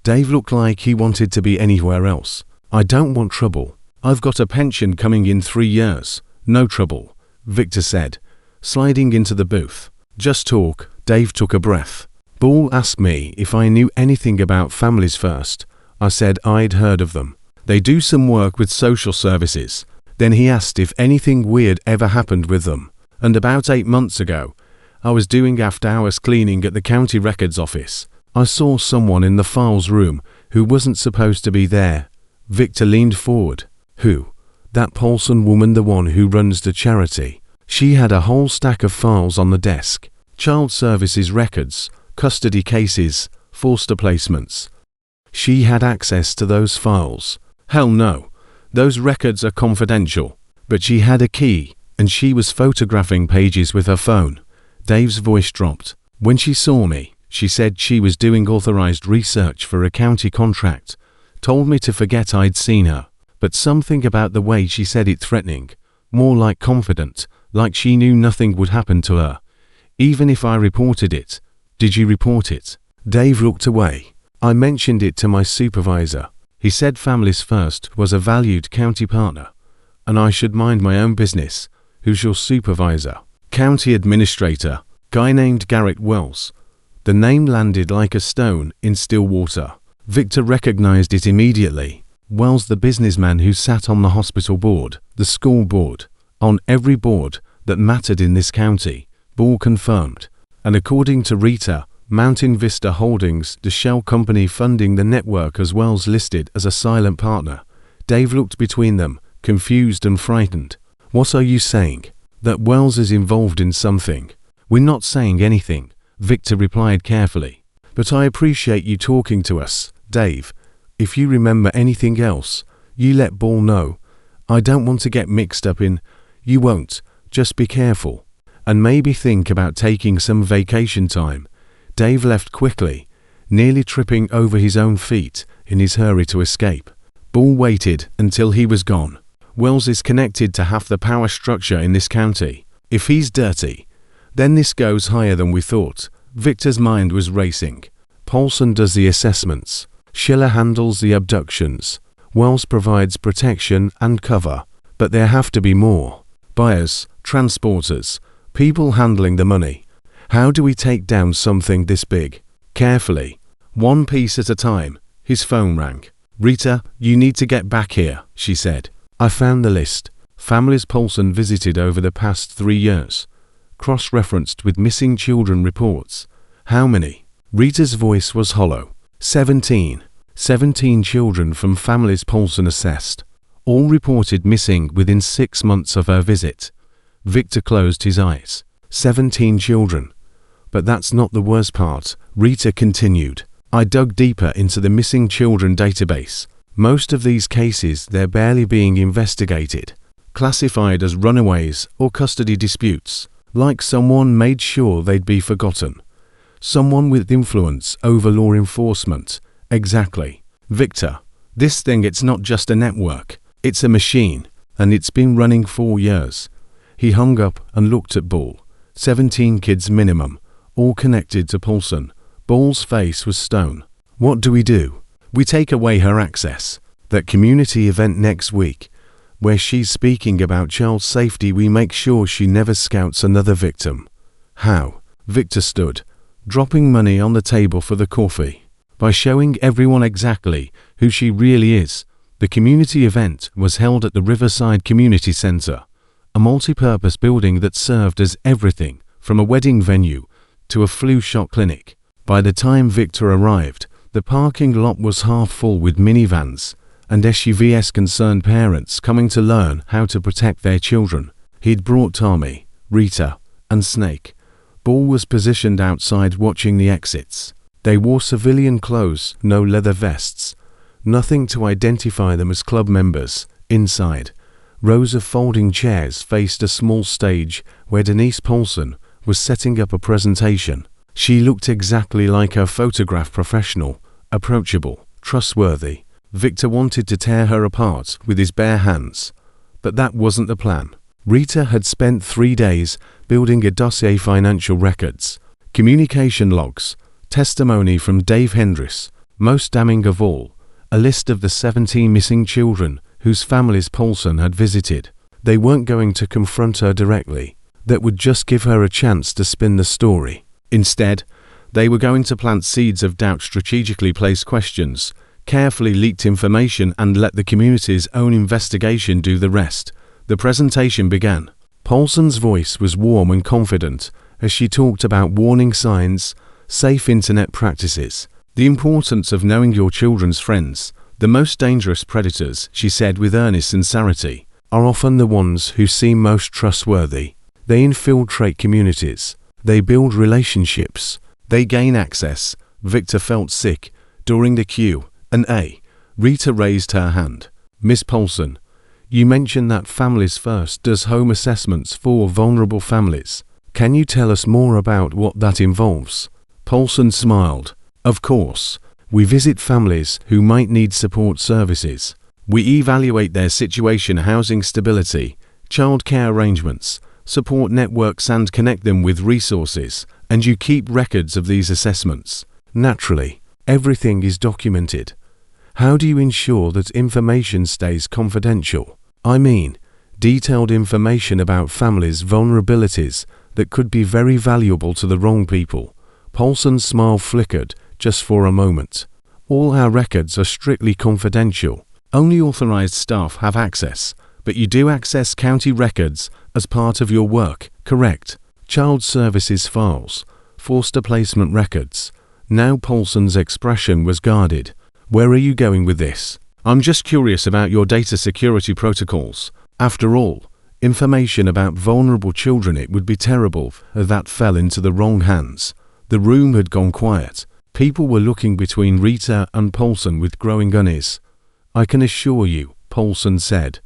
Dave looked like he wanted to be anywhere else. I don't want trouble. I've got a pension coming in 3 years. No trouble, Victor said, sliding into the booth. Just talk. Dave took a breath. Bull asked me if I knew anything about Families First. I said I'd heard of them. They do some work with social services. Then he asked if anything weird ever happened with them. And about 8 months ago, I was doing after-hours cleaning at the county records office. I saw someone in the files room who wasn't supposed to be there. Victor leaned forward. Who? That Paulson woman, the one who runs the charity. She had a whole stack of files on the desk. Child services records, custody cases, foster placements. She had access to those files. Hell no. Those records are confidential. But she had a key, and she was photographing pages with her phone. Dave's voice dropped. When she saw me, she said she was doing authorized research for a county contract. Told me to forget I'd seen her. But something about the way she said it threatening. More like confident, like she knew nothing would happen to her. Even if I reported it. Did you report it? Dave looked away. I mentioned it to my supervisor. He said Families First was a valued county partner, and I should mind my own business. Who's your supervisor? County administrator, guy named Garrett Wells. The name landed like a stone in still water. Victor recognized it immediately. Wells, the businessman who sat on the hospital board, the school board, on every board that mattered in this county. Bull confirmed. And according to Rita, Mountain Vista Holdings, the shell company funding the network, as Wells listed as a silent partner. Dave looked between them, confused and frightened. What are you saying? That Wells is involved in something? We're not saying anything, Victor replied carefully. But I appreciate you talking to us, Dave. If you remember anything else, you let Bull know. I don't want to get mixed up in. You won't. Just be careful. And maybe think about taking some vacation time. Dave left quickly, nearly tripping over his own feet in his hurry to escape. Bull waited until he was gone. Wells is connected to half the power structure in this county. If he's dirty, then this goes higher than we thought. Victor's mind was racing. Paulson does the assessments. Schiller handles the abductions. Wells provides protection and cover. But there have to be more. Buyers, transporters, people handling the money. How do we take down something this big? Carefully. One piece at a time. His phone rang. Rita, you need to get back here, she said. I found the list. Families Paulson visited over the past 3 years. Cross-referenced with missing children reports. How many? Rita's voice was hollow. 17. 17 children from families Paulson assessed. All reported missing within 6 months of her visit. Victor closed his eyes. 17 children. But that's not the worst part, Rita continued. I dug deeper into the missing children database. Most of these cases, they're barely being investigated, classified as runaways or custody disputes, like someone made sure they'd be forgotten. Someone with influence over law enforcement. Exactly. Victor, this thing, it's not just a network. It's a machine, and it's been running 4 years. He hung up and looked at Ball. 17 kids minimum, all connected to Paulson. Ball's face was stone. What do? We take away her access. That community event next week, where she's speaking about child safety, we make sure she never scouts another victim. How? Victor stood, dropping money on the table for the coffee. By showing everyone exactly who she really is. The community event was held at the Riverside Community Center, a multi-purpose building that served as everything from a wedding venue to a flu shot clinic. By the time Victor arrived, the parking lot was half full with minivans and SUVs, concerned parents coming to learn how to protect their children. He'd brought Tommy, Rita, and Snake. Ball was positioned outside watching the exits. They wore civilian clothes, no leather vests, nothing to identify them as club members. Inside, rows of folding chairs faced a small stage where Denise Paulson was setting up a presentation. She looked exactly like her photograph, professional, approachable, trustworthy. Victor wanted to tear her apart with his bare hands, but that wasn't the plan. Rita had spent 3 days building a dossier: financial records, communication logs, testimony from Dave Hendris, most damning of all, a list of the 17 missing children whose families Paulson had visited. They weren't going to confront her directly. That would just give her a chance to spin the story. Instead, they were going to plant seeds of doubt, strategically place questions, carefully leaked information, and let the community's own investigation do the rest. The presentation began. Paulson's voice was warm and confident as she talked about warning signs, safe internet practices, the importance of knowing your children's friends. The most dangerous predators, she said with earnest sincerity, are often the ones who seem most trustworthy. They infiltrate communities. They build relationships. They gain access. Victor felt sick. During the Q&A, Rita raised her hand. Miss Paulson, you mentioned that Families First does home assessments for vulnerable families. Can you tell us more about what that involves? Paulson smiled. Of course. We visit families who might need support services. We evaluate their situation, housing stability, childcare arrangements, support networks, and connect them with resources, and you keep records of these assessments. Naturally, everything is documented. How do you ensure that information stays confidential? I mean, detailed information about families' vulnerabilities that could be very valuable to the wrong people. Paulson's smile flickered just for a moment. All our records are strictly confidential. Only authorized staff have access, but you do access county records as part of your work, correct? Child services files, foster placement records. Now Paulson's expression was guarded. Where are you going with this? I'm just curious about your data security protocols. After all, information about vulnerable children, it would be terrible if that fell into the wrong hands. The room had gone quiet. People were looking between Rita and Paulson with growing unease. I can assure you, Paulson said,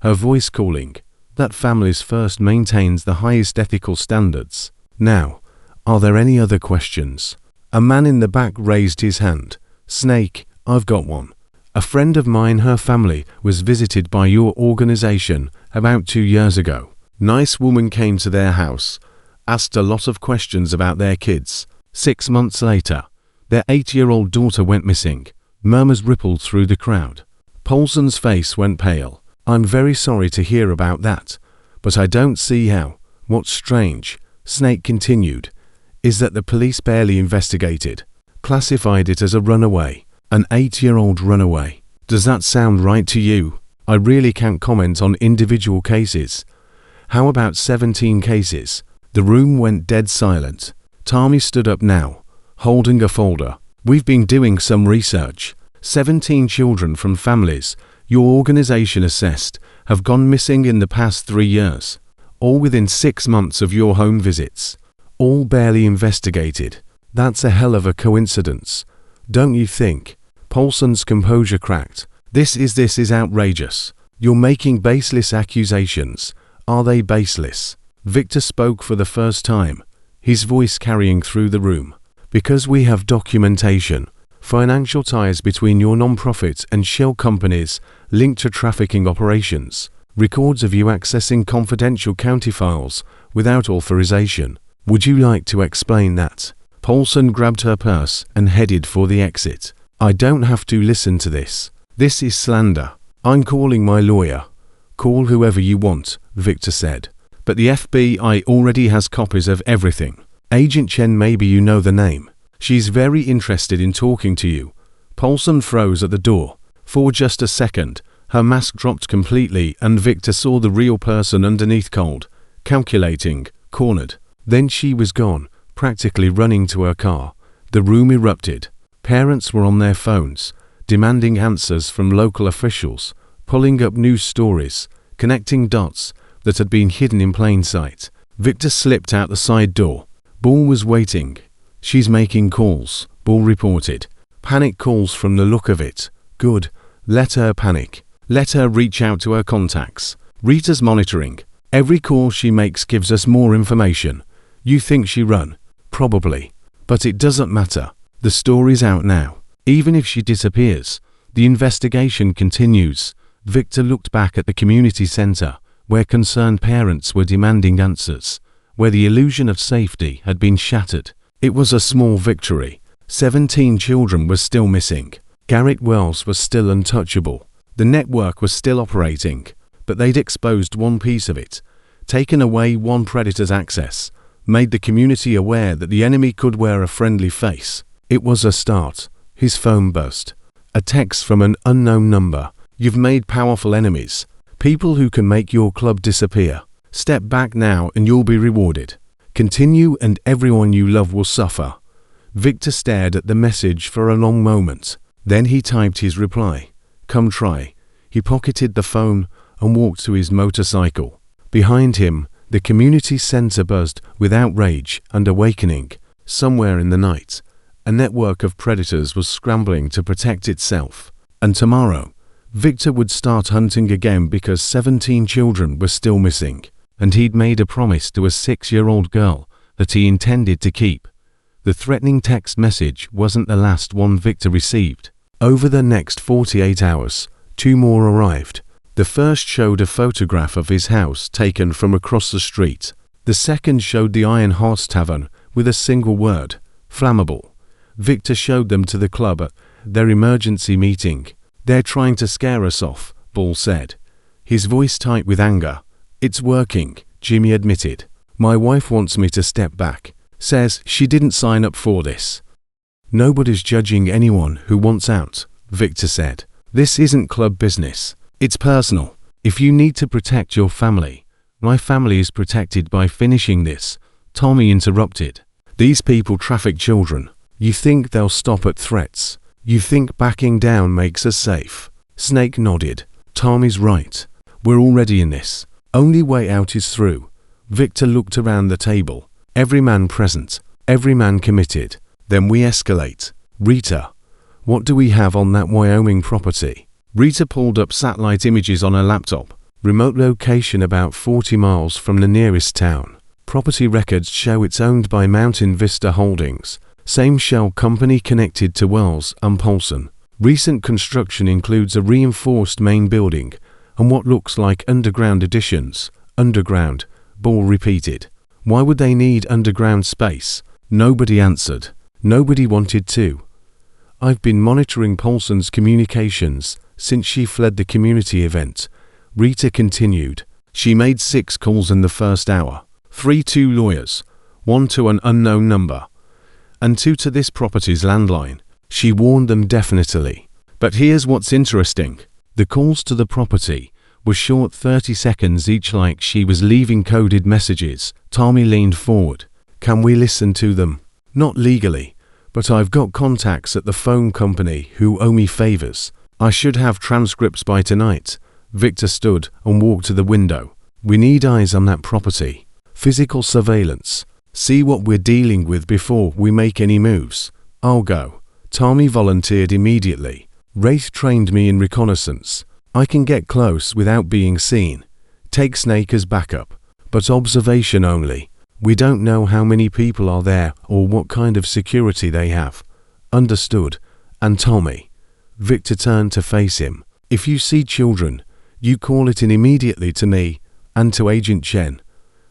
her voice cooling, that Families First maintains the highest ethical standards. Now, are there any other questions? A man in the back raised his hand. Snake, I've got one. A friend of mine, her family was visited by your organization about 2 years ago. Nice woman came to their house, asked a lot of questions about their kids. 6 months later, their 8-year-old daughter went missing. Murmurs rippled through the crowd. Paulson's face went pale. I'm very sorry to hear about that, but I don't see how. What's strange, Snake continued, is that the police barely investigated, classified it as a runaway, an 8-year-old runaway. Does that sound right to you? I really can't comment on individual cases. How about 17 cases? The room went dead silent. Tommy stood up now, holding a folder. "We've been doing some research. 17 children from families your organization assessed have gone missing in the past 3 years, all within 6 months of your home visits. All barely investigated. That's a hell of a coincidence, don't you think?" Paulson's composure cracked. This is outrageous. You're making baseless accusations. Are they baseless?" Victor spoke for the first time, his voice carrying through the room. "Because we have documentation, financial ties between your non-profit and shell companies linked to trafficking operations, records of you accessing confidential county files without authorization. Would you like to explain that?" Paulson grabbed her purse and headed for the exit. "I don't have to listen to this. This is slander. I'm calling my lawyer." "Call whoever you want," Victor said. "But the FBI already has copies of everything. Agent Chen, maybe you know the name. She's very interested in talking to you." Paulson froze at the door. For just a second, her mask dropped completely and Victor saw the real person underneath, cold, calculating, cornered. Then she was gone, practically running to her car. The room erupted. Parents were on their phones, demanding answers from local officials, pulling up news stories, connecting dots that had been hidden in plain sight. Victor slipped out the side door. Bull was waiting. "She's making calls," Bull reported. "Panic calls from the look of it." "Good. Let her panic. Let her reach out to her contacts. Rita's monitoring. Every call she makes gives us more information. You think she run? Probably. But it doesn't matter. The story's out now. Even if she disappears, the investigation continues." Victor looked back at the community center, where concerned parents were demanding answers, where the illusion of safety had been shattered. It was a small victory. 17 children were still missing. Garrett Wells was still untouchable. The network was still operating, but they'd exposed one piece of it, taken away one predator's access, made the community aware that the enemy could wear a friendly face. It was a start. His phone buzzed. A text from an unknown number. "You've made powerful enemies. People who can make your club disappear. Step back now and you'll be rewarded. Continue and everyone you love will suffer." Victor stared at the message for a long moment. Then he typed his reply. "Come try." He pocketed the phone and walked to his motorcycle. Behind him, the community center buzzed with outrage and awakening. Somewhere in the night, a network of predators was scrambling to protect itself. And tomorrow, Victor would start hunting again because 17 children were still missing, and he'd made a promise to a 6-year-old girl that he intended to keep. The threatening text message wasn't the last one Victor received. Over the next 48 hours, 2 more arrived. The first showed a photograph of his house taken from across the street. The second showed the Iron Horse Tavern with a single word, "flammable." Victor showed them to the club at their emergency meeting. "They're trying to scare us off," Bull said, his voice tight with anger. "It's working," Jimmy admitted. "My wife wants me to step back. Says she didn't sign up for this." "Nobody's judging anyone who wants out," Victor said. "This isn't club business. It's personal. If you need to protect your family, my family is protected by finishing this," Tommy interrupted. "These people traffic children. You think they'll stop at threats? You think backing down makes us safe?" Snake nodded. "Tommy's right. We're already in this. Only way out is through." Victor looked around the table. Every man present. Every man committed. "Then we escalate. Rita, what do we have on that Wyoming property?" Rita pulled up satellite images on her laptop. Remote location about 40 miles from the nearest town. Property records show it's owned by Mountain Vista Holdings, same shell company connected to Wells and Paulson. Recent construction includes a reinforced main building and what looks like underground additions. "Underground," Bull repeated. "Why would they need underground space?" Nobody answered. Nobody wanted to. "I've been monitoring Paulson's communications since she fled the community event," Rita continued. "She made 6 calls in the first hour. 3 to lawyers, 1 to an unknown number, and 2 to this property's landline. She warned them definitely. But here's what's interesting. The calls to the property were short 30 seconds each, like she was leaving coded messages." Tommy leaned forward. "Can we listen to them?" "Not legally, But I've got contacts at the phone company who owe me favors. I should have transcripts by tonight. Victor stood and walked to the window. We need eyes on that property. Physical surveillance. See what we're dealing with before we make any moves. I'll go. Tommy volunteered immediately. Wraith trained me in reconnaissance. I can get close without being seen. Take Snake as backup, but observation only. We don't know how many people are there or what kind of security they have. Understood. And Tommy. Victor turned to face him. If you see children, you call it in immediately to me and to Agent Chen.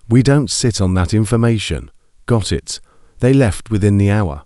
We don't sit on that information. Got it. They left within the hour,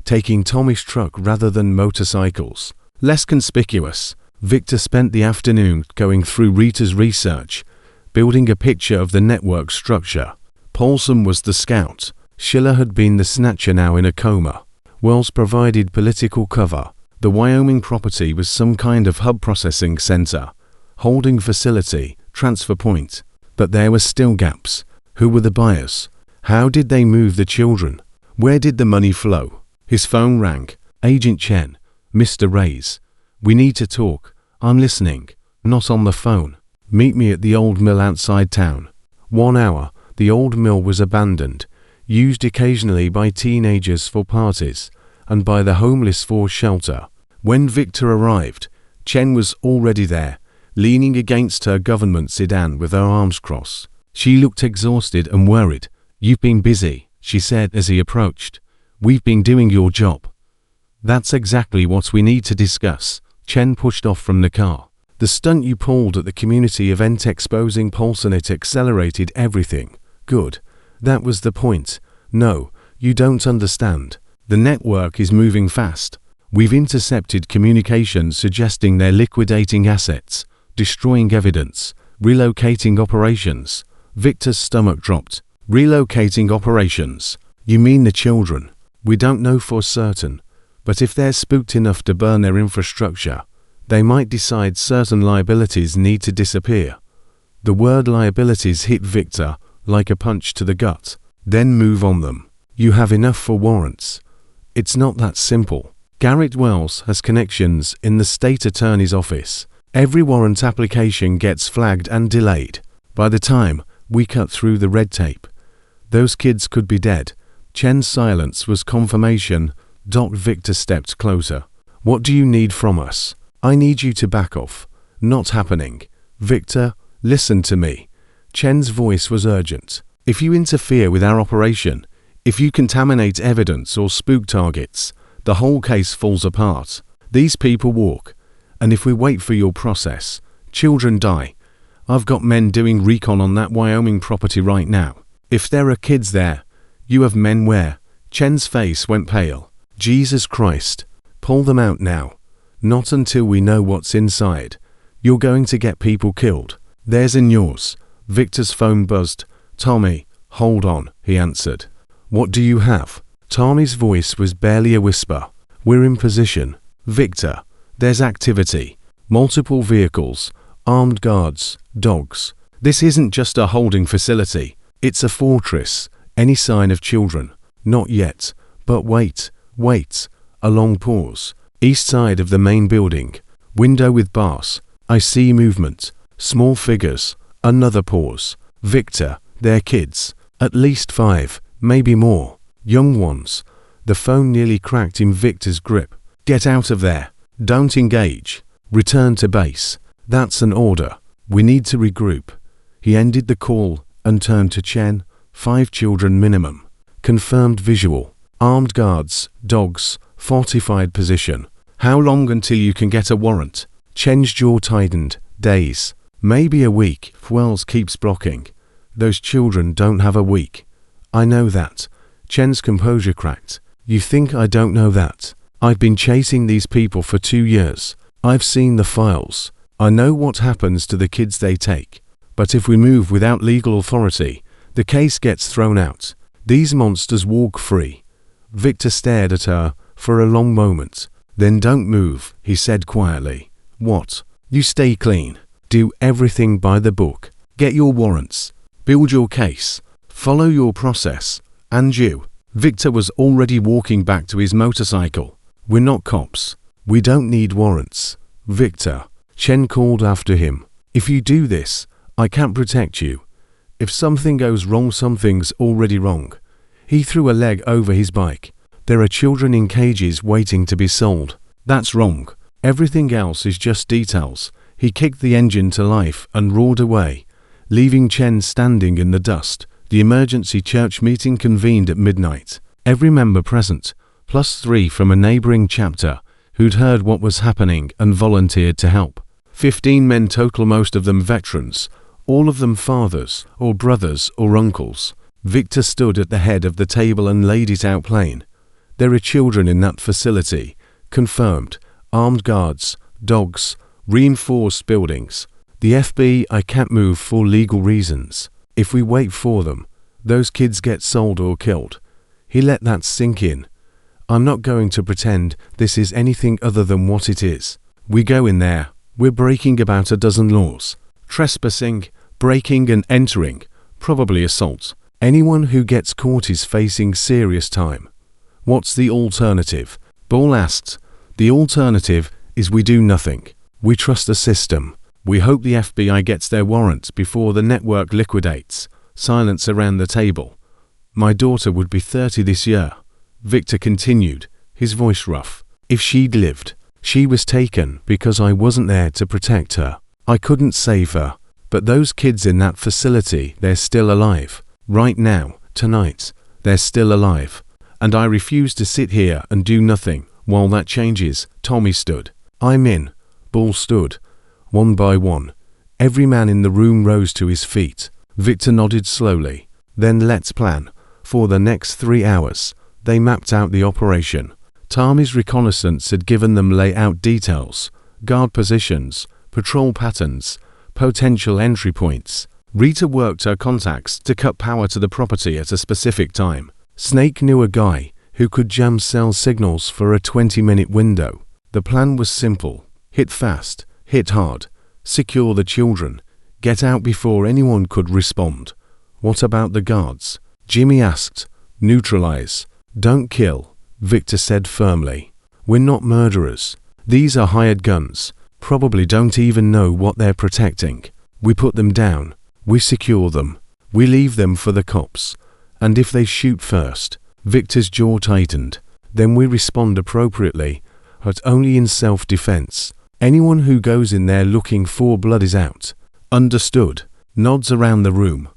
taking Tommy's truck rather than motorcycles. Less conspicuous. Victor spent the afternoon going through Rita's research, building a picture of the network structure. Paulson was the scout. Schiller had been the snatcher, now in a coma. Wells provided political cover. The Wyoming property was some kind of hub processing center, holding facility, transfer point. But there were still gaps. Who were the buyers? How did they move the children? Where did the money flow? His phone rang. Agent Chen. Mr. Reyes. We need to talk. I'm listening. Not on the phone. Meet me at the old mill outside town. 1 hour. The old mill was abandoned, used occasionally by teenagers for parties, and by the homeless for shelter. When Victor arrived, Chen was already there, leaning against her government sedan with her arms crossed. She looked exhausted and worried. You've been busy, she said as he approached. We've been doing your job. That's exactly what we need to discuss. Chen pushed off from the car. The stunt you pulled at the community event exposing Paulson, it accelerated everything. Good. That was the point. No, you don't understand. The network is moving fast. We've intercepted communications suggesting they're liquidating assets, destroying evidence, relocating operations. Victor's stomach dropped. Relocating operations? You mean the children? We don't know for certain, but if they're spooked enough to burn their infrastructure, they might decide certain liabilities need to disappear. The word liabilities hit Victor like a punch to the gut. Then move on them. You have enough for warrants. It's not that simple. Garrett Wells has connections in the state attorney's office. Every warrant application gets flagged and delayed. By the time we cut through the red tape, those kids could be dead. Chen's silence was confirmation. Victor stepped closer. What do you need from us? I need you to back off. Not happening. Victor, listen to me. Chen's voice was urgent. If you interfere with our operation, if you contaminate evidence or spook targets, the whole case falls apart. These people walk, and if we wait for your process, children die. I've got men doing recon on that Wyoming property right now. If there are kids there, you have men where? Chen's face went pale. Jesus Christ. Pull them out now. Not until we know what's inside. You're going to get people killed. Theirs and yours. Victor's phone buzzed. Tommy, hold on, he answered. What do you have? Tommy's voice was barely a whisper. We're in position. Victor, there's activity. Multiple vehicles, armed guards, dogs. This isn't just a holding facility. It's a fortress. Any sign of children? Not yet. But wait. A long pause. East side of the main building. Window with bars. I see movement. Small figures. Another pause. Victor, they're kids. At least 5, maybe more. Young ones. The phone nearly cracked in Victor's grip. Get out of there. Don't engage. Return to base. That's an order. We need to regroup. He ended the call and turned to Chen. 5 children minimum. Confirmed visual. Armed guards, dogs, fortified position. How long until you can get a warrant? Chen's jaw tightened. Days. Maybe a week if Wells keeps blocking. Those children don't have a week. I know that. Chen's composure cracked. You think I don't know that? I've been chasing these people for 2 years. I've seen the files. I know what happens to the kids they take. But if we move without legal authority, the case gets thrown out. These monsters walk free. Victor stared at her for a long moment. Then don't move, he said quietly. What? You stay clean. Do everything by the book. Get your warrants. Build your case. Follow your process. And you. Victor was already walking back to his motorcycle. "We're not cops. We don't need warrants." "Victor," Chen called after him. "If you do this, I can't protect you. If something goes wrong, something's already wrong." He threw a leg over his bike. "There are children in cages waiting to be sold. That's wrong. Everything else is just details." He kicked the engine to life and roared away, leaving Chen standing in the dust. The emergency church meeting convened at midnight. Every member present, plus 3 from a neighboring chapter, who'd heard what was happening and volunteered to help. 15 men total, most of them veterans, all of them fathers or brothers or uncles. Victor stood at the head of the table and laid it out plain. "There are children in that facility. Confirmed. Armed guards, dogs, reinforced buildings. The FBI can't move for legal reasons. If we wait for them, those kids get sold or killed." He let that sink in. "I'm not going to pretend this is anything other than what it is. We go in there, we're breaking about a dozen laws. Trespassing, breaking and entering, probably assault. Anyone who gets caught is facing serious time." "What's the alternative?" Ball asked. "The alternative is we do nothing. We trust the system. We hope the FBI gets their warrant before the network liquidates." Silence around the table. "My daughter would be 30 this year," Victor continued, his voice rough. "If she'd lived, she was taken because I wasn't there to protect her. I couldn't save her. But those kids in that facility, they're still alive. Right now, tonight, they're still alive. And I refuse to sit here and do nothing while that changes." Tommy stood. "I'm in." Ball stood. One by one, every man in the room rose to his feet. Victor nodded slowly. "Then let's plan." For the next 3 hours, they mapped out the operation. Tommy's reconnaissance had given them layout details, guard positions, patrol patterns, potential entry points. Rita worked her contacts to cut power to the property at a specific time. Snake knew a guy who could jam cell signals for a 20-minute window. The plan was simple. Hit fast, hit hard, secure the children, get out before anyone could respond. "What about the guards?" Jimmy asked. "Neutralize. Don't kill," Victor said firmly. "We're not murderers. These are hired guns. Probably don't even know what they're protecting. We put them down. We secure them. We leave them for the cops. And if they shoot first," Victor's jaw tightened, "then we respond appropriately, but only in self-defense. Anyone who goes in there looking for blood is out." "Understood." Nods around the room.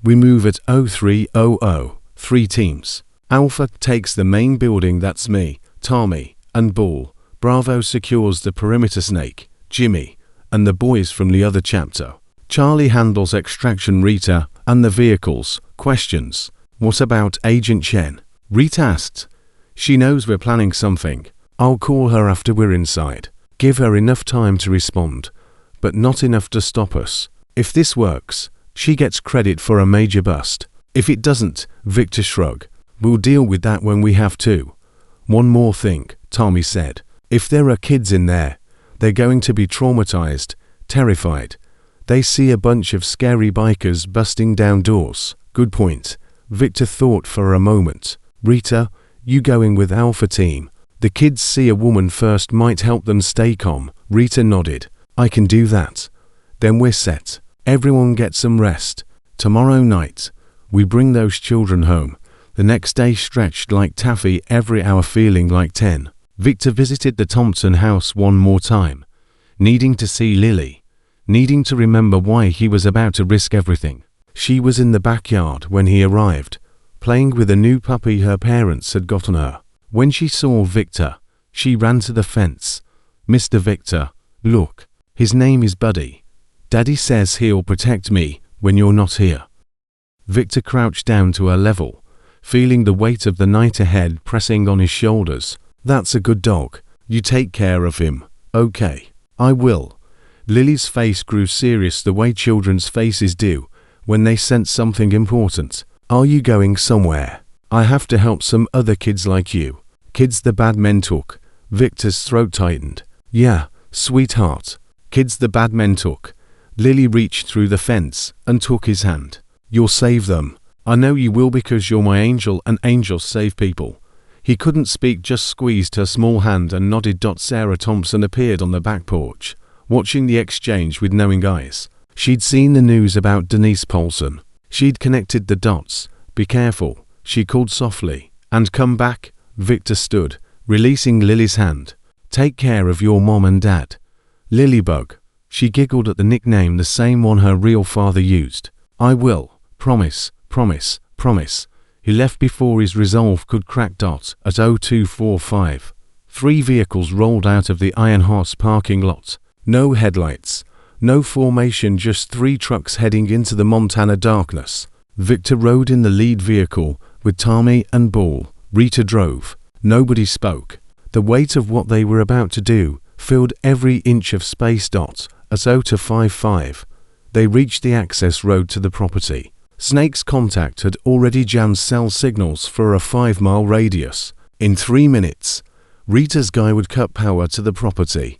"We move at 0300, 3 teams. Alpha takes the main building, that's me, Tommy, and Ball. Bravo secures the perimeter, Snake, Jimmy, and the boys from the other chapter. Charlie handles extraction, Rita, and the vehicles." Questions. "What about Agent Chen?" Rita asked. "She knows we're planning something. I'll call her after we're inside. Give her enough time to respond, but not enough to stop us. If this works, she gets credit for a major bust. If it doesn't," Victor shrugged, "we'll deal with that when we have to." "One more thing," Tommy said. "If there are kids in there, they're going to be traumatized, terrified. They see a bunch of scary bikers busting down doors." "Good point." Victor thought for a moment. "Rita, you going with Alpha Team? The kids see a woman first, might help them stay calm." Rita nodded. "I can do that." "Then we're set. Everyone get some rest. Tomorrow night, we bring those children home." The next day stretched like taffy, every hour feeling like 10. Victor visited the Thompson house one more time, needing to see Lily, needing to remember why he was about to risk everything. She was in the backyard when he arrived, playing with a new puppy her parents had gotten her. When she saw Victor, she ran to the fence. "Mr. Victor, look, his name is Buddy. Daddy says he'll protect me when you're not here." Victor crouched down to her level, feeling the weight of the night ahead pressing on his shoulders. "That's a good dog. You take care of him." "Okay, I will." Lily's face grew serious the way children's faces do when they sense something important. "Are you going somewhere?" "I have to help some other kids like you." "Kids the bad men took." Victor's throat tightened. "Yeah, sweetheart. Kids the bad men took." Lily reached through the fence and took his hand. "You'll save them." I know you will because you're my angel and angels save people. He couldn't speak, just squeezed her small hand and nodded. Sarah Thompson appeared on the back porch, watching the exchange with knowing eyes. She'd seen the news about Denise Paulson. She'd connected the dots. Be careful, she called softly. And come back. Victor stood, releasing Lily's hand. Take care of your mom and dad. Lilybug. She giggled at the nickname, the same one her real father used. I will. Promise, promise, promise. He left before his resolve could crack. At 0245. 3 vehicles rolled out of the Iron Horse parking lot. No headlights. No formation, just 3 trucks heading into the Montana darkness. Victor rode in the lead vehicle, with Tommy and Ball. Rita drove. Nobody spoke. The weight of what they were about to do filled every inch of space. At 0255. They reached the access road to the property. Snake's contact had already jammed cell signals for a 5-mile radius. In 3 minutes, Rita's guy would cut power to the property.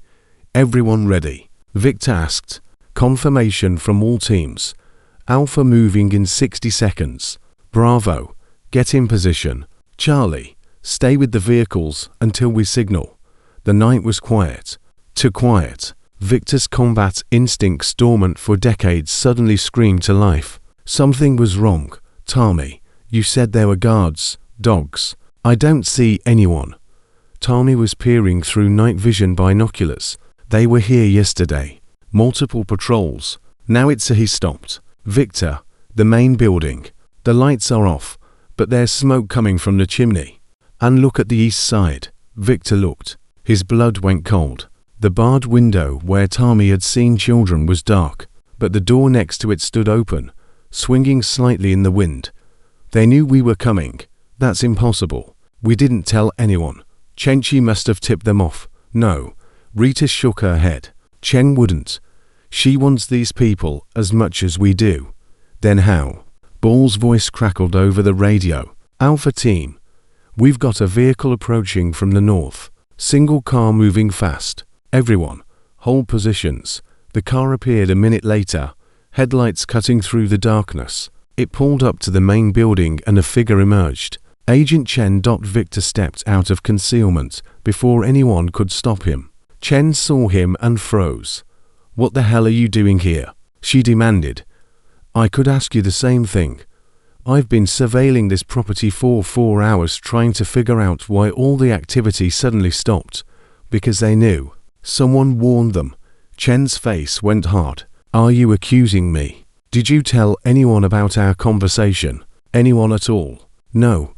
Everyone ready? Victor asked. Confirmation from all teams. Alpha moving in 60 seconds. Bravo. Get in position. Charlie, stay with the vehicles until we signal. The night was quiet. Too quiet. Victor's combat instincts, dormant for decades, suddenly screamed to life. Something was wrong. Tommy, you said there were guards, dogs. I don't see anyone. Tommy was peering through night vision binoculars. They were here yesterday. Multiple patrols. Now he stopped. Victor, the main building. The lights are off, but there's smoke coming from the chimney. And look at the east side. Victor looked. His blood went cold. The barred window where Tommy had seen children was dark, but the door next to it stood open, swinging slightly in the wind. They knew we were coming. That's impossible. We didn't tell anyone. Chenchi must have tipped them off. No. Rita shook her head. Chen wouldn't. She wants these people as much as we do. Then how? Ball's voice crackled over the radio. Alpha team. We've got a vehicle approaching from the north. Single car moving fast. Everyone, hold positions. The car appeared a minute later, headlights cutting through the darkness. It pulled up to the main building and a figure emerged. Agent Chen. Victor stepped out of concealment before anyone could stop him. Chen saw him and froze. What the hell are you doing here? She demanded. I could ask you the same thing. I've been surveilling this property for 4 hours trying to figure out why all the activity suddenly stopped. Because they knew. Someone warned them. Chen's face went hard. Are you accusing me? Did you tell anyone about our conversation? Anyone at all? No,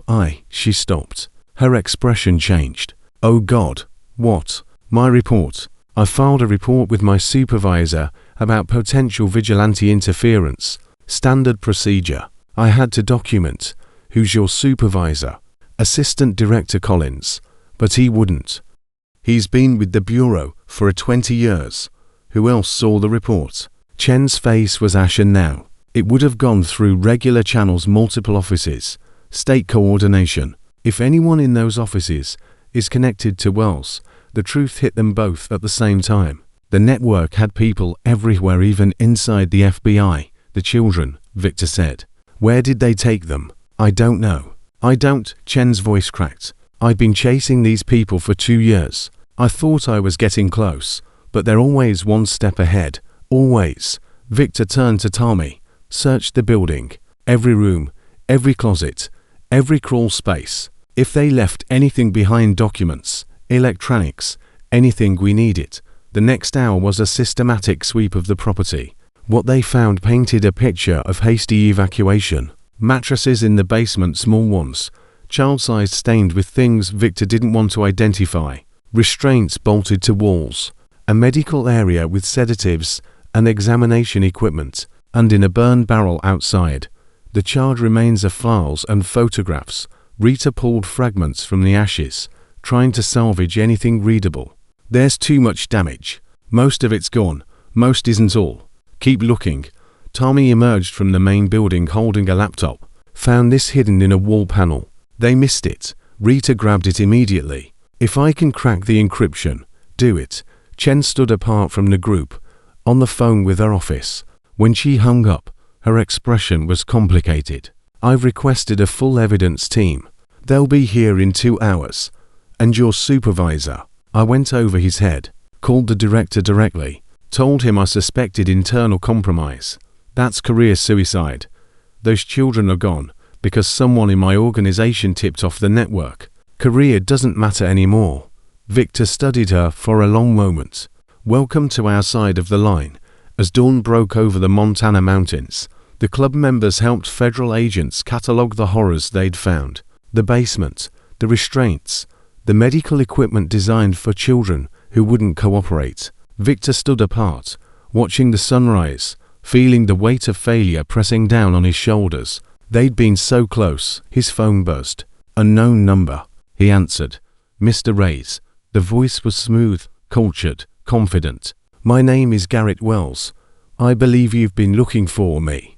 She stopped. Her expression changed. Oh God. What? My report. I filed a report with my supervisor about potential vigilante interference. Standard procedure. I had to document. Who's your supervisor? Assistant Director Collins. But he wouldn't. He's been with the Bureau for 20 years. Who else saw the report? Chen's face was ashen now. It would have gone through regular channels, multiple offices, state coordination. If anyone in those offices is connected to Wells, the truth hit them both at the same time. The network had people everywhere, even inside the FBI. The children, Victor said. Where did they take them? I don't know. I don't. Chen's voice cracked. I've been chasing these people for 2 years. I thought I was getting close, but they're always one step ahead. Always. Victor turned to Tommy. Search the building. Every room, every closet, every crawl space. If they left anything behind, documents, electronics, anything, we need it. The next hour was a systematic sweep of the property. What they found painted a picture of hasty evacuation. Mattresses in the basement, small ones, child-sized, stained with things Victor didn't want to identify. Restraints bolted to walls. A medical area with sedatives and examination equipment. And in a burned barrel outside, the charred remains of files and photographs. Rita pulled fragments from the ashes, trying to salvage anything readable. There's too much damage. Most of it's gone. Most isn't all. Keep looking. Tommy emerged from the main building holding a laptop. Found this hidden in a wall panel. They missed it. Rita grabbed it immediately. If I can crack the encryption, do it. Chen stood apart from the group, on the phone with her office. When she hung up, her expression was complicated. I've requested a full evidence team. They'll be here in 2 hours. And your supervisor?" I went over his head, called the director directly, told him I suspected internal compromise. That's career suicide. Those children are gone because someone in my organization tipped off the network. Career doesn't matter anymore. Victor studied her for a long moment. "Welcome to our side of the line." As dawn broke over the Montana mountains, the club members helped federal agents catalog the horrors they'd found. The basement, the restraints, the medical equipment designed for children who wouldn't cooperate. Victor stood apart, watching the sunrise, feeling the weight of failure pressing down on his shoulders. They'd been so close. His phone buzzed. "Unknown number." He answered. "Mr. Reyes." The voice was smooth, cultured, confident. "My name is Garrett Wells. I believe you've been looking for me."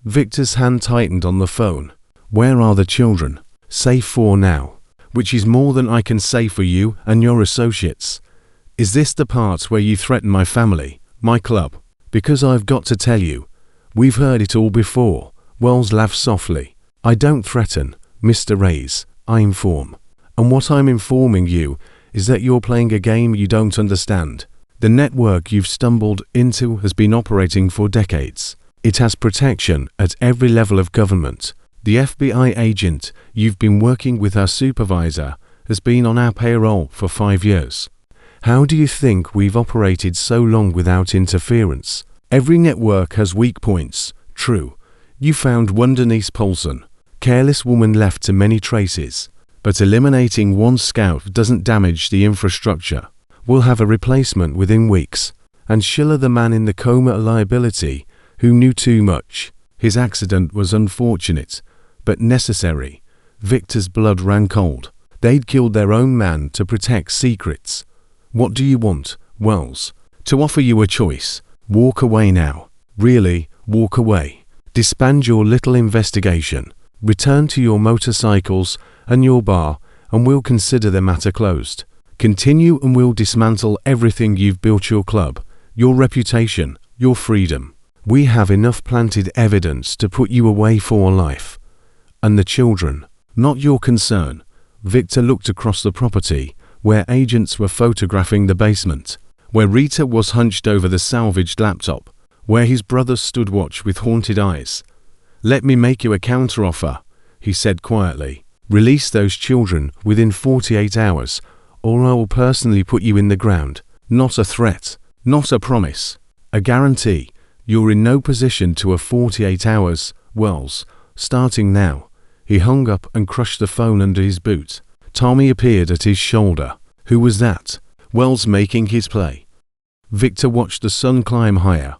Victor's hand tightened on the phone. "Where are the children?" "Safe for now, which is more than I can say for you and your associates." "Is this the part where you threaten my family, my club?" "Because I've got to tell you, we've heard it all before." Wells laughed softly. "I don't threaten, Mr. Reyes, I inform. And what I'm informing you is that you're playing a game you don't understand. The network you've stumbled into has been operating for decades. It has protection at every level of government. The FBI agent you've been working with, our supervisor, has been on our payroll for 5 years. How do you think we've operated so long without interference? Every network has weak points, true. You found one Denise Paulson, careless woman left to many traces. But eliminating one scout doesn't damage the infrastructure. We'll have a replacement within weeks. And Schiller, the man in the coma, a liability, who knew too much. His accident was unfortunate, but necessary." Victor's blood ran cold. They'd killed their own man to protect secrets. "What do you want, Wells?" "To offer you a choice. Walk away now. Really, walk away. Disband your little investigation. Return to your motorcycles and your bar, and we'll consider the matter closed. Continue and we'll dismantle everything you've built, your club, your reputation, your freedom. We have enough planted evidence to put you away for life. And the children, not your concern." Victor looked across the property, where agents were photographing the basement, where Rita was hunched over the salvaged laptop, where his brother stood watch with haunted eyes. "Let me make you a counteroffer," he said quietly. "Release those children within 48 hours, or I will personally put you in the ground. Not a threat, not a promise, a guarantee. You're in no position to have 48 hours, Wells, starting now." He hung up and crushed the phone under his boot. Tommy appeared at his shoulder. Who was that? Wells making his play. Victor watched the sun climb higher,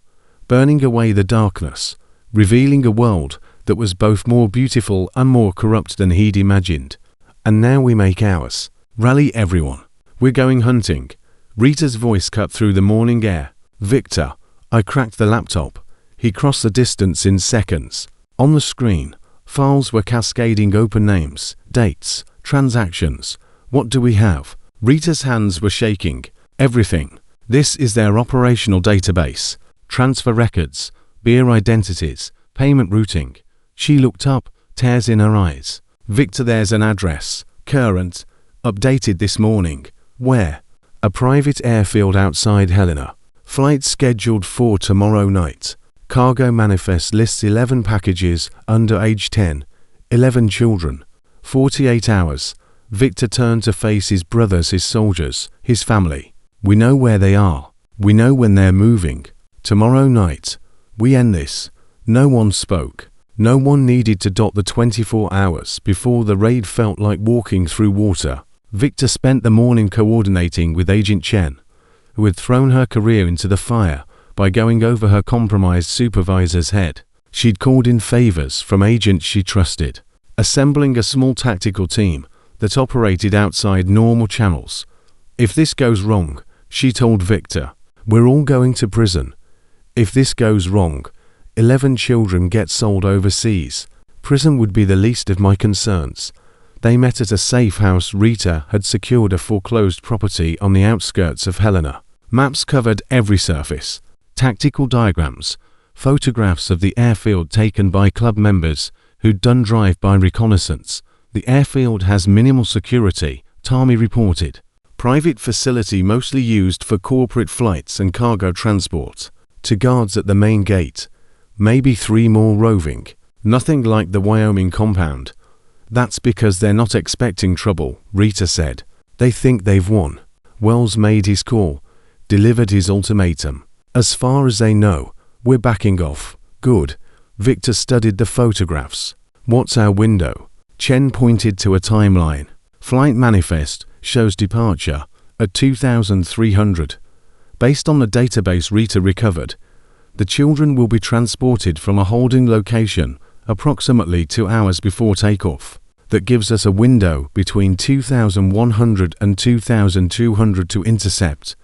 burning away the darkness, revealing a world that was both more beautiful and more corrupt than he'd imagined. "And now we make ours. Rally everyone. We're going hunting." Rita's voice cut through the morning air. "Victor." I cracked the laptop. He crossed the distance in seconds. On the screen, files were cascading, open names, dates, transactions. "What do we have?" Rita's hands were shaking. "Everything. This is their operational database. Transfer records, beer identities, payment routing." She looked up, tears in her eyes. "Victor, there's an address. Current. Updated this morning." "Where?" "A private airfield outside Helena. Flight scheduled for tomorrow night. Cargo manifest lists 11 packages under age 10. 11 children. 48 hours." Victor turned to face his brothers, his soldiers, his family. "We know where they are. We know when they're moving. Tomorrow night. We end this." No one spoke. No one needed to dot the 24 hours before the raid felt like walking through water. Victor spent the morning coordinating with Agent Chen, who had thrown her career into the fire by going over her compromised supervisor's head. She'd called in favors from agents she trusted, assembling a small tactical team that operated outside normal channels. "If this goes wrong," she told Victor, "we're all going to prison. If this goes wrong, 11 children get sold overseas. Prison would be the least of my concerns." They met at a safe house. Rita had secured a foreclosed property on the outskirts of Helena. Maps covered every surface. Tactical diagrams, photographs of the airfield taken by club members who'd done drive-by reconnaissance. The airfield has minimal security, Tommy reported. Private facility mostly used for corporate flights and cargo transport. 2 guards at the main gate. Maybe 3 more roving. Nothing like the Wyoming compound. That's because they're not expecting trouble, Rita said. They think they've won. Wells made his call, delivered his ultimatum. As far as they know, we're backing off. Good. Victor studied the photographs. What's our window? Chen pointed to a timeline. Flight manifest shows departure at 2300. Based on the database Rita recovered, the children will be transported from a holding location approximately 2 hours before takeoff. That gives us a window between 2100 and 2200 to intercept.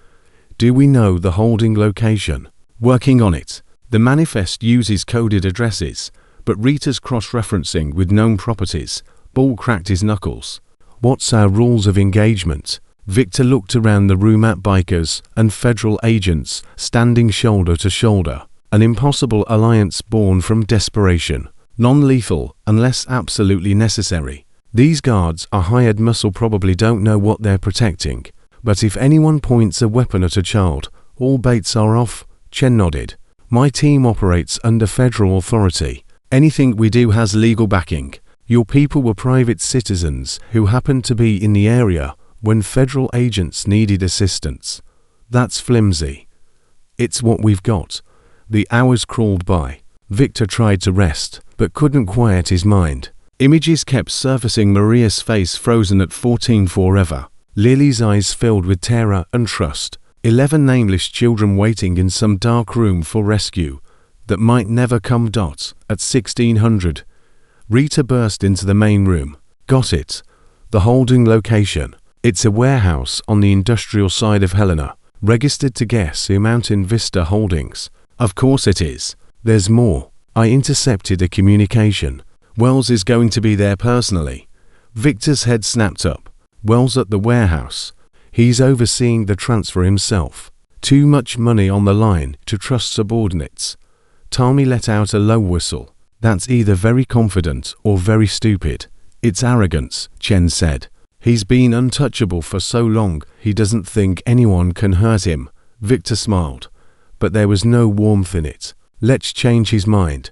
Do we know the holding location? Working on it. The manifest uses coded addresses, but Rita's cross-referencing with known properties. Ball cracked his knuckles. What's our rules of engagement? Victor looked around the room at bikers and federal agents standing shoulder to shoulder. An impossible alliance born from desperation. Non-lethal unless absolutely necessary. These guards are hired muscle, probably don't know what they're protecting. But if anyone points a weapon at a child, all baits are off. Chen nodded. My team operates under federal authority. Anything we do has legal backing. Your people were private citizens who happened to be in the area when federal agents needed assistance. That's flimsy. It's what we've got. The hours crawled by. Victor tried to rest, but couldn't quiet his mind. Images kept surfacing. Maria's face frozen at 14 forever. Lily's eyes filled with terror and trust. 11 nameless children waiting in some dark room for rescue that might never come. At 1600. Rita burst into the main room. Got it. The holding location. It's a warehouse on the industrial side of Helena, registered to Gessu Mountain Vista Holdings. Of course it is. There's more. I intercepted a communication. Wells is going to be there personally. Victor's head snapped up. Wells at the warehouse. He's overseeing the transfer himself. Too much money on the line to trust subordinates. Tommy let out a low whistle. That's either very confident or very stupid. It's arrogance, Chen said. He's been untouchable for so long, he doesn't think anyone can hurt him. Victor smiled, but there was no warmth in it. Let's change his mind.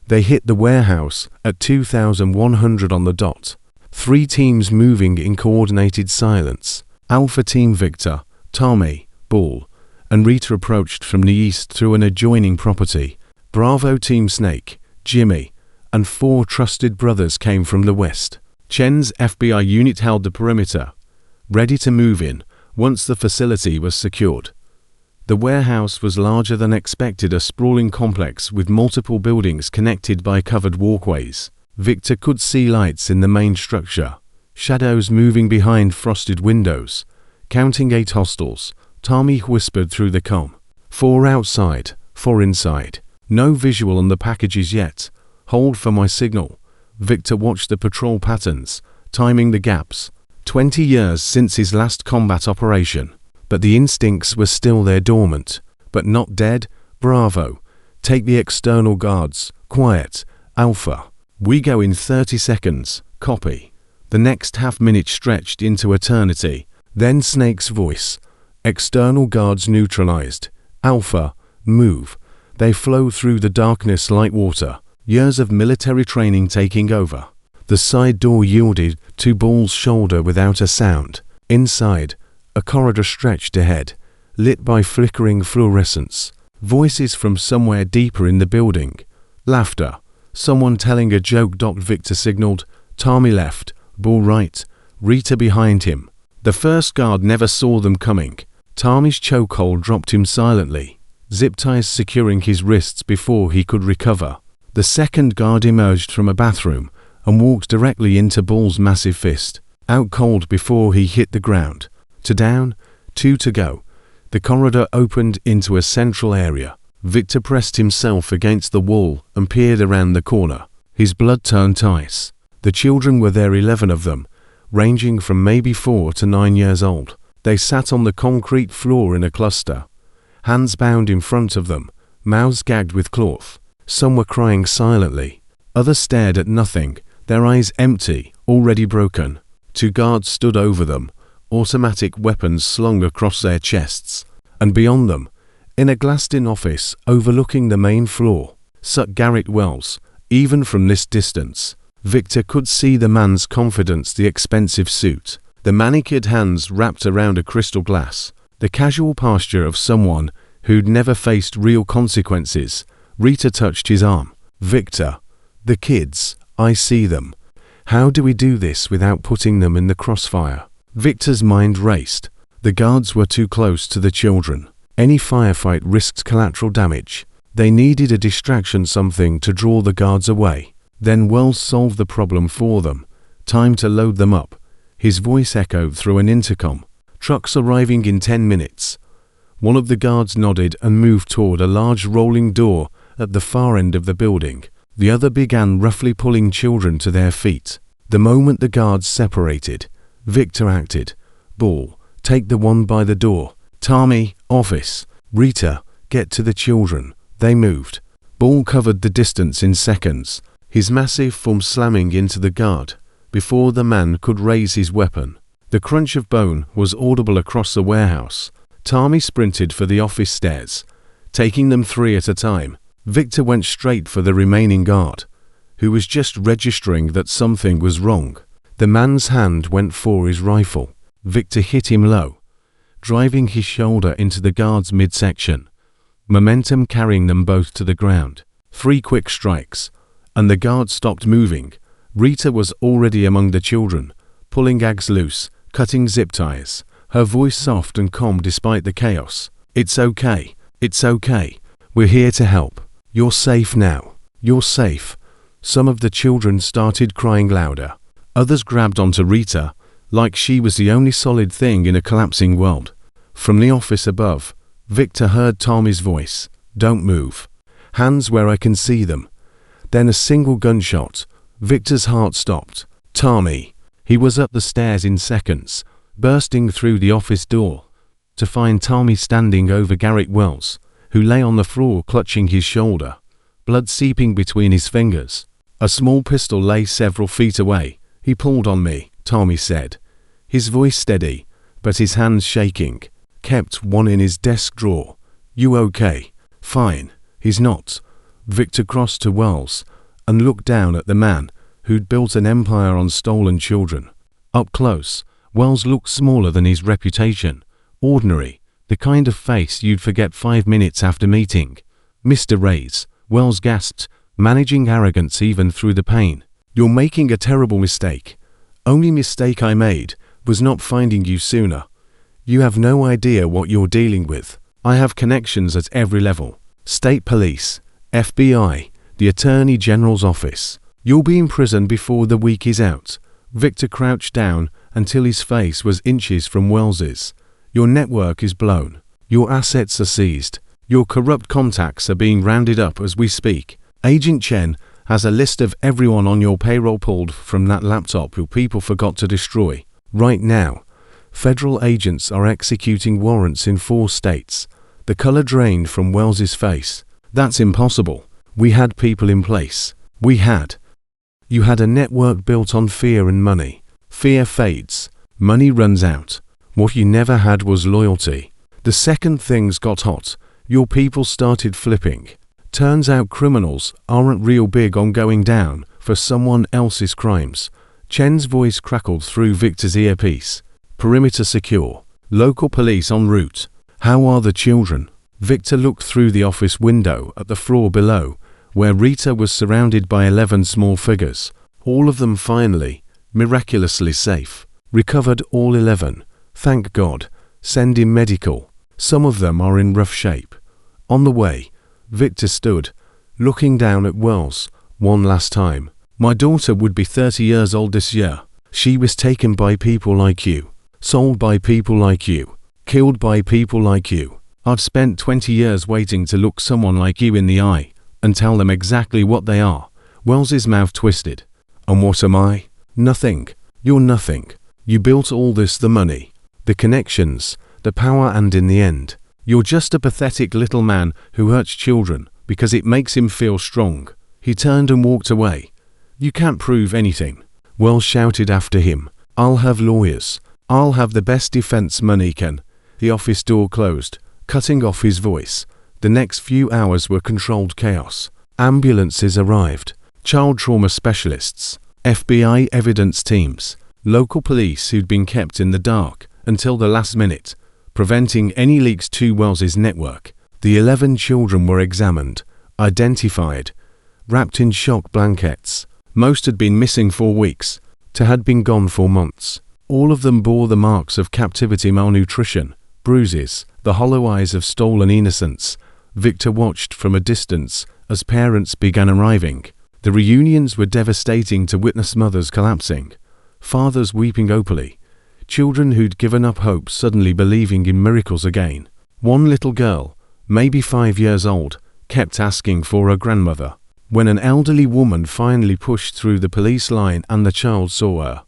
They hit the warehouse at 2100 on the dot. 3 teams moving in coordinated silence. Alpha Team Victor, Tommy, Bull, and Rita approached from the east through an adjoining property. Bravo Team Snake, Jimmy, and 4 trusted brothers came from the west. Chen's FBI unit held the perimeter, ready to move in once the facility was secured. The warehouse was larger than expected, a sprawling complex with multiple buildings connected by covered walkways. Victor could see lights in the main structure, shadows moving behind frosted windows. Counting 8 hostiles, Tommy whispered through the comm. 4 outside, 4 inside. No visual on the packages yet. Hold for my signal. Victor watched the patrol patterns, timing the gaps. 20 years since his last combat operation. But the instincts were still there, dormant, but not dead. Bravo. Take the external guards. Quiet. Alpha. We go in 30 seconds. Copy. The next half-minute stretched into eternity. Then Snake's voice. External guards neutralized. Alpha. Move. They flow through the darkness like water. Years of military training taking over. The side door yielded to Bull's shoulder without a sound. Inside, a corridor stretched ahead, lit by flickering fluorescence. Voices from somewhere deeper in the building. Laughter. Someone telling a joke. Victor signaled. Tommy left. Bull right. Rita behind him. The first guard never saw them coming. Tommy's chokehold dropped him silently, zip ties securing his wrists before he could recover. The second guard emerged from a bathroom and walked directly into Bull's massive fist, out cold before he hit the ground. 2 down, 2 to go. The corridor opened into a central area. Victor pressed himself against the wall and peered around the corner. His blood turned ice. The children were there, 11 of them, ranging from maybe 4 to 9 years old. They sat on the concrete floor in a cluster, hands bound in front of them, mouths gagged with cloth. Some were crying silently. Others stared at nothing, their eyes empty, already broken. 2 guards stood over them, automatic weapons slung across their chests. And beyond them, in a glassed-in office overlooking the main floor, sat Garrett Wells. Even from this distance, Victor could see the man's confidence, the expensive suit, the manicured hands wrapped around a crystal glass, the casual posture of someone who'd never faced real consequences. Rita touched his arm. "Victor, the kids, I see them. How do we do this without putting them in the crossfire?" Victor's mind raced. The guards were too close to the children. Any firefight risked collateral damage. They needed a distraction, something to draw the guards away. Then Wells solved the problem for them. "Time to load them up." His voice echoed through an intercom. "Trucks arriving in 10 minutes. One of the guards nodded and moved toward a large rolling door at the far end of the building. The other began roughly pulling children to their feet. The moment the guards separated, Victor acted. "Ball, take the one by the door. Tommy, office. Rita, get to the children." They moved. Ball covered the distance in seconds, his massive form slamming into the guard before the man could raise his weapon. The crunch of bone was audible across the warehouse. Tommy sprinted for the office stairs, taking them 3 at a time. Victor went straight for the remaining guard, who was just registering that something was wrong. The man's hand went for his rifle. Victor hit him low, driving his shoulder into the guard's midsection, momentum carrying them both to the ground. 3 quick strikes, and the guard stopped moving. Rita was already among the children, pulling gags loose, cutting zip ties, her voice soft and calm despite the chaos. "It's okay. It's okay. We're here to help. You're safe now. You're safe." Some of the children started crying louder. Others grabbed onto Rita, like she was the only solid thing in a collapsing world. From the office above, Victor heard Tommy's voice. "Don't move. Hands where I can see them." Then a single gunshot. Victor's heart stopped. Tommy. He was up the stairs in seconds, bursting through the office door, to find Tommy standing over Garrett Wells, who lay on the floor clutching his shoulder, blood seeping between his fingers. A small pistol lay several feet away. "He pulled on me," Tommy said, his voice steady, but his hands shaking. "Kept one in his desk drawer." "You okay?" "Fine." "He's not." Victor crossed to Wells and looked down at the man who'd built an empire on stolen children. Up close, Wells looked smaller than his reputation. Ordinary, the kind of face you'd forget 5 minutes after meeting. "Mr. Reyes," Wells gasped, managing arrogance even through the pain. "You're making a terrible mistake. Only mistake I made was not finding you sooner. You have no idea what you're dealing with. I have connections at every level. State police, FBI, the Attorney General's office. You'll be in prison before the week is out." Victor crouched down until his face was inches from Wells's. "Your network is blown. Your assets are seized. Your corrupt contacts are being rounded up as we speak. Agent Chen has a list of everyone on your payroll pulled from that laptop who people forgot to destroy. Right now, federal agents are executing warrants in 4 states." The color drained from Wells's face. "That's impossible. We had people in place. We had." "You had a network built on fear and money. Fear fades. Money runs out. What you never had was loyalty. The second things got hot, your people started flipping. Turns out criminals aren't real big on going down for someone else's crimes." Chen's voice crackled through Victor's earpiece. "Perimeter secure. Local police en route. How are the children?" Victor looked through the office window at the floor below, where Rita was surrounded by 11 small figures. All of them finally, miraculously safe. "Recovered all 11. Thank God. Send in medical. Some of them are in rough shape. On the way." Victor stood, looking down at Wells, one last time. "My daughter would be 30 years old this year. She was taken by people like you, sold by people like you, killed by people like you. I've spent 20 years waiting to look someone like you in the eye and tell them exactly what they are." Wells's mouth twisted. "And what am I?" "Nothing. You're nothing. You built all this, the money, the connections, the power, and in the end, you're just a pathetic little man who hurts children because it makes him feel strong." He turned and walked away. "You can't prove anything," Wells shouted after him. "I'll have lawyers. I'll have the best defense money can." The office door closed, cutting off his voice. The next few hours were controlled chaos. Ambulances arrived, child trauma specialists, FBI evidence teams, local police who'd been kept in the dark until the last minute, preventing any leaks to Wells's network. The 11 children were examined, identified, wrapped in shock blankets. Most had been missing for weeks, two had been gone for months. All of them bore the marks of captivity, malnutrition, bruises, the hollow eyes of stolen innocence. Victor watched from a distance as parents began arriving. The reunions were devastating to witness, mothers collapsing, fathers weeping openly, children who'd given up hope suddenly believing in miracles again. One little girl, maybe 5 years old, kept asking for her grandmother. When an elderly woman finally pushed through the police line and the child saw her,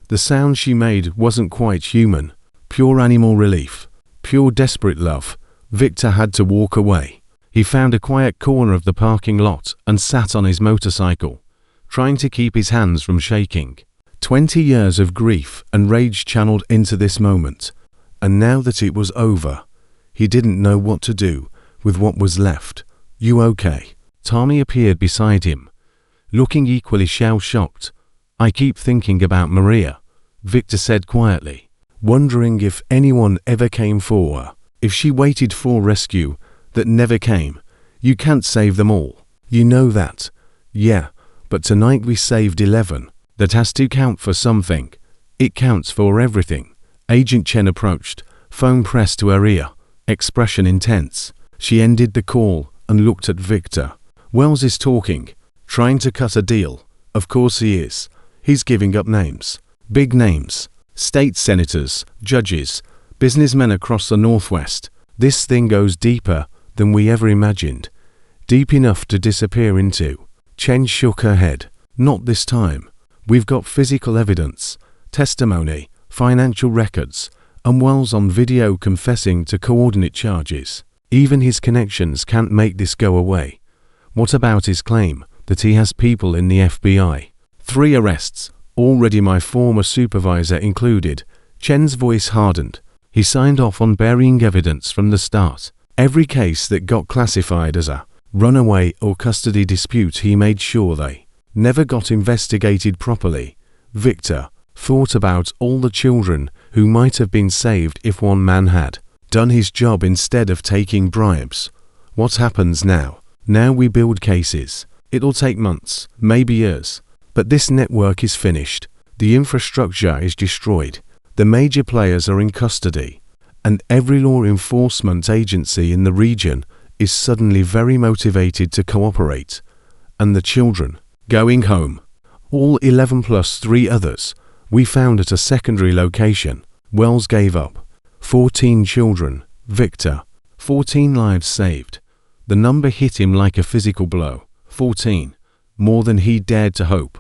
the sound she made wasn't quite human, pure animal relief, pure desperate love. Victor had to walk away. He found a quiet corner of the parking lot and sat on his motorcycle, trying to keep his hands from shaking. 20 years of grief and rage channeled into this moment, and now that it was over, he didn't know what to do with what was left. "You okay?" Tommy appeared beside him, looking equally shell-shocked. "I keep thinking about Maria," Victor said quietly, wondering if anyone ever came for her, if she waited for rescue that never came. "You can't save them all. You know that." "Yeah, but tonight we saved 11. That has to count for something. It counts for everything." Agent Chen approached, phone pressed to her ear, expression intense. She ended the call and looked at Victor. "Wells is talking, trying to cut a deal. Of course he is. He's giving up names. Big names. State senators, judges, businessmen across the Northwest. This thing goes deeper than we ever imagined. Deep enough to disappear into." Chen shook her head. "Not this time. We've got physical evidence, testimony, financial records, and Wells on video confessing to coordinate charges. Even his connections can't make this go away." "What about his claim that he has people in the FBI?" "3 arrests, already my former supervisor included." Chen's voice hardened. He signed off on burying evidence from the start. Every case that got classified as a runaway or custody dispute, he made sure they never got investigated properly. Victor thought about all the children who might have been saved if one man had done his job instead of taking bribes. What happens now? Now we build cases. It'll take months, maybe years. But this network is finished. The infrastructure is destroyed. The major players are in custody. And every law enforcement agency in the region is suddenly very motivated to cooperate. And the children, going home. All 11 plus 3 others, we found at a secondary location. Wells gave up. 14 children, Victor. 14 lives saved. The number hit him like a physical blow. 14. More than he dared to hope.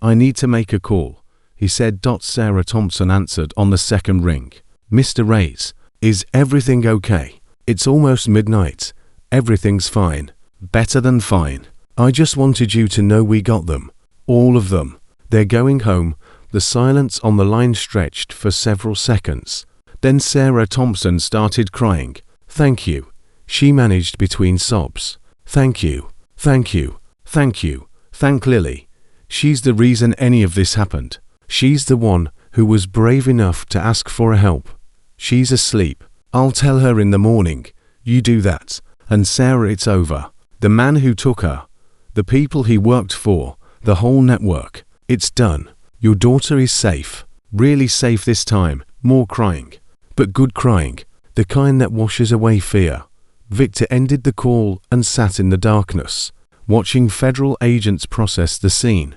"I need to make a call," he said. Sarah Thompson answered on the second ring. "Mr. Reyes, is everything okay? It's almost midnight. Everything's fine. Better than fine. I just wanted you to know we got them. All of them. They're going home." The silence on the line stretched for several seconds. Then Sarah Thompson started crying. "Thank you," she managed between sobs. "Thank you, thank you, thank you, thank Lily. She's the reason any of this happened. She's the one who was brave enough to ask for help. She's asleep. I'll tell her in the morning. You do that. And Sarah, it's over. The man who took her, the people he worked for, the whole network. It's done. Your daughter is safe. Really safe this time." More crying. But good crying. The kind that washes away fear. Victor ended the call and sat in the darkness, watching federal agents process the scene,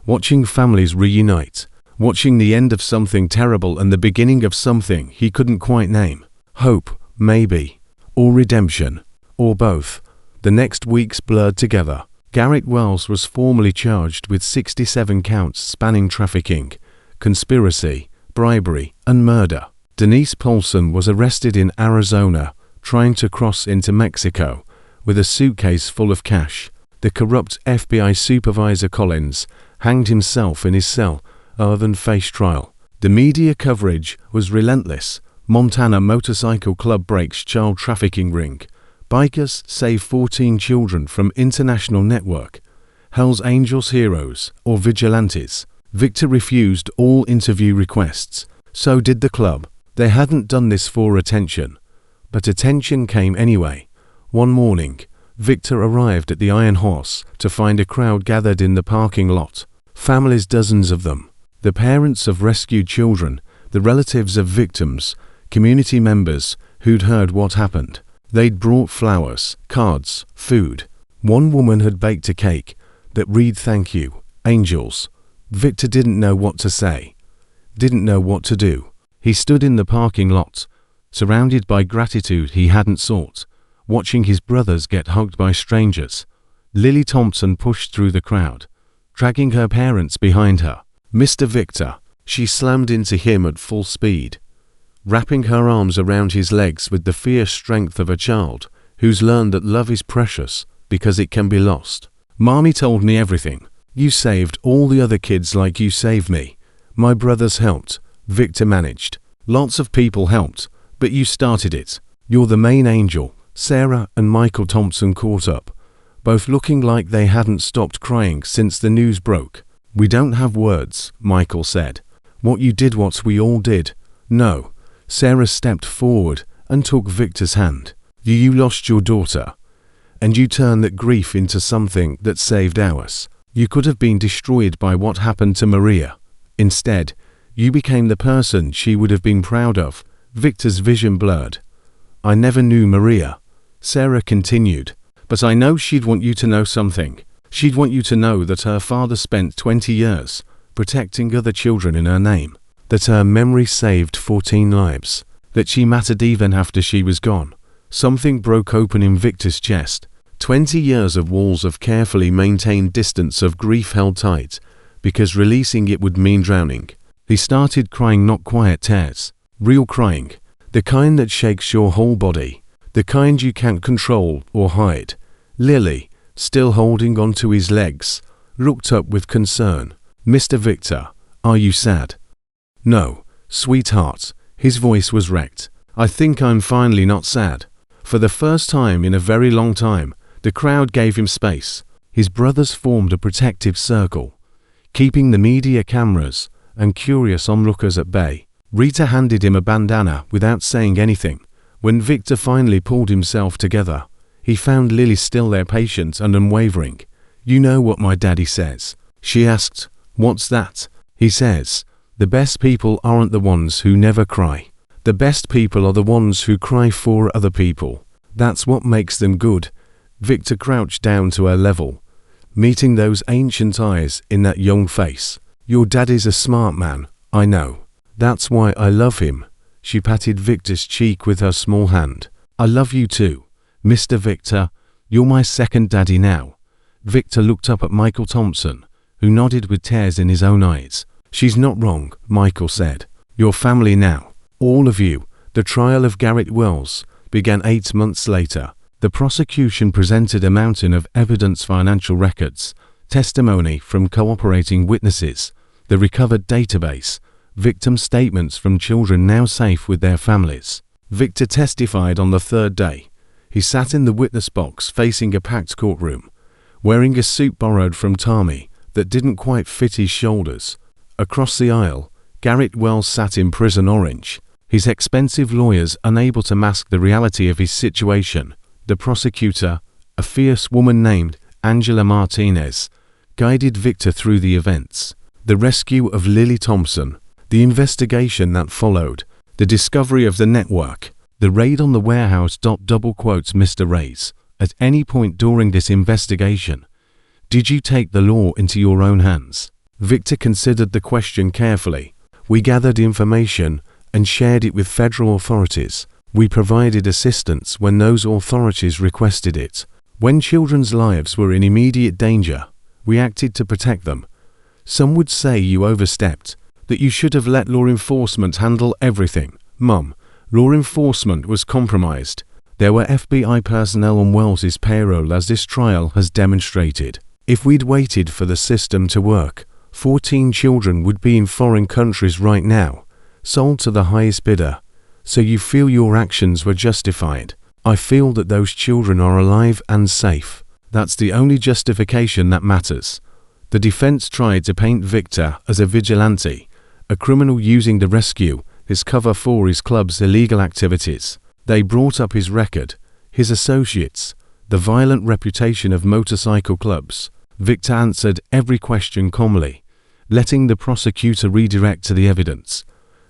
watching families reunite, watching the end of something terrible and the beginning of something he couldn't quite name. Hope, maybe. Or redemption. Or both. The next weeks blurred together. Garrett Wells was formally charged with 67 counts spanning trafficking, conspiracy, bribery, and murder. Denise Paulson was arrested in Arizona, trying to cross into Mexico with a suitcase full of cash. The corrupt FBI supervisor Collins hanged himself in his cell other than face trial. The media coverage was relentless. Montana Motorcycle Club breaks child trafficking ring. Bikers save 14 children from international network. Hell's Angels heroes or vigilantes. Victor refused all interview requests. So did the club. They hadn't done this for attention. But attention came anyway. One morning, Victor arrived at the Iron Horse to find a crowd gathered in the parking lot. Families, dozens of them. The parents of rescued children, the relatives of victims, community members who'd heard what happened. They'd brought flowers, cards, food. One woman had baked a cake that read "Thank you, angels." Victor didn't know what to say. Didn't know what to do. He stood in the parking lot, surrounded by gratitude he hadn't sought, watching his brothers get hugged by strangers. Lily Thompson pushed through the crowd, dragging her parents behind her. "Mr. Victor," she slammed into him at full speed, wrapping her arms around his legs with the fierce strength of a child who's learned that love is precious because it can be lost. "Mommy told me everything. You saved all the other kids like you saved me. My brothers helped," Victor managed. "Lots of people helped, but you started it. You're the main angel." Sarah and Michael Thompson caught up, both looking like they hadn't stopped crying since the news broke. "We don't have words," Michael said. "What you did, what we all did." "No." Sarah stepped forward and took Victor's hand. "You lost your daughter, and you turned that grief into something that saved ours. You could have been destroyed by what happened to Maria. Instead, you became the person she would have been proud of." Victor's vision blurred. "I never knew Maria," Sarah continued, "but I know she'd want you to know something. She'd want you to know that her father spent 20 years protecting other children in her name, that her memory saved 14 lives, that she mattered even after she was gone." Something broke open in Victor's chest. 20 years of walls of carefully maintained distance of grief held tight, because releasing it would mean drowning. He started crying, not quiet tears, real crying, the kind that shakes your whole body, the kind you can't control or hide. Lily, still holding onto his legs, looked up with concern. "Mr. Victor, are you sad?" "No, sweetheart." His voice was wrecked. "I think I'm finally not sad." For the first time in a very long time, the crowd gave him space. His brothers formed a protective circle, keeping the media, cameras, and curious onlookers at bay. Rita handed him a bandana without saying anything. When Victor finally pulled himself together, he found Lily still there, patient and unwavering. "You know what my daddy says?" she asked. "What's that?" "He says, the best people aren't the ones who never cry. The best people are the ones who cry for other people. That's what makes them good." Victor crouched down to her level, meeting those ancient eyes in that young face. "Your daddy's a smart man, I know. That's why I love him." She patted Victor's cheek with her small hand. "I love you too, Mr. Victor. You're my second daddy now." Victor looked up at Michael Thompson, who nodded with tears in his own eyes. "She's not wrong," Michael said. "You're family now. All of you." The trial of Garrett Wells began 8 months later. The prosecution presented a mountain of evidence, financial records, testimony from cooperating witnesses, the recovered database, victim statements from children now safe with their families. Victor testified on the third day. He sat in the witness box facing a packed courtroom, wearing a suit borrowed from Tommy that didn't quite fit his shoulders. Across the aisle, Garrett Wells sat in prison orange, his expensive lawyers unable to mask the reality of his situation. The prosecutor, a fierce woman named Angela Martinez, guided Victor through the events. The rescue of Lily Thompson, the investigation that followed, the discovery of the network, the raid on the warehouse. Double quotes Mr. Reyes. "At any point during this investigation, did you take the law into your own hands?" Victor considered the question carefully. "We gathered information and shared it with federal authorities. We provided assistance when those authorities requested it. When children's lives were in immediate danger, we acted to protect them. Some would say you overstepped, that you should have let law enforcement handle everything." "Mum, law enforcement was compromised. There were FBI personnel on Wells's payroll, as this trial has demonstrated. If we'd waited for the system to work, 14 children would be in foreign countries right now, sold to the highest bidder. So you feel your actions were justified. I feel that those children are alive and safe. That's the only justification that matters. The defense tried to paint Victor as a vigilante, a criminal using the rescue as cover for his club's illegal activities. They brought up his record, his associates, the violent reputation of motorcycle clubs. Victor answered every question calmly, letting the prosecutor redirect to the evidence.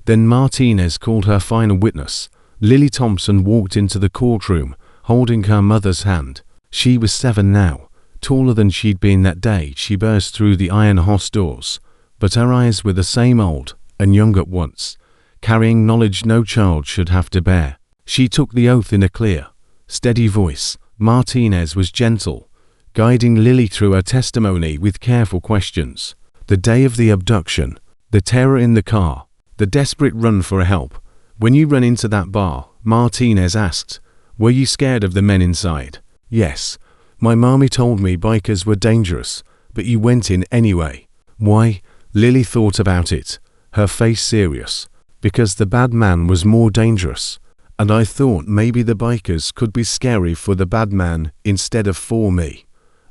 Then Martinez called her final witness. Lily Thompson walked into the courtroom, holding her mother's hand. She was 7 now, taller than she'd been that day she burst through the iron house doors, but her eyes were the same, old and young at once, carrying knowledge no child should have to bear. She took the oath in a clear, steady voice. Martinez was gentle, guiding Lily through her testimony with careful questions. The day of the abduction, the terror in the car, the desperate run for help. When you ran into that bar, Martinez asked, were you scared of the men inside? Yes. My mommy told me bikers were dangerous, but you went in anyway. Why? Lily thought about it, her face serious. Because the bad man was more dangerous. And I thought maybe the bikers could be scary for the bad man instead of for me.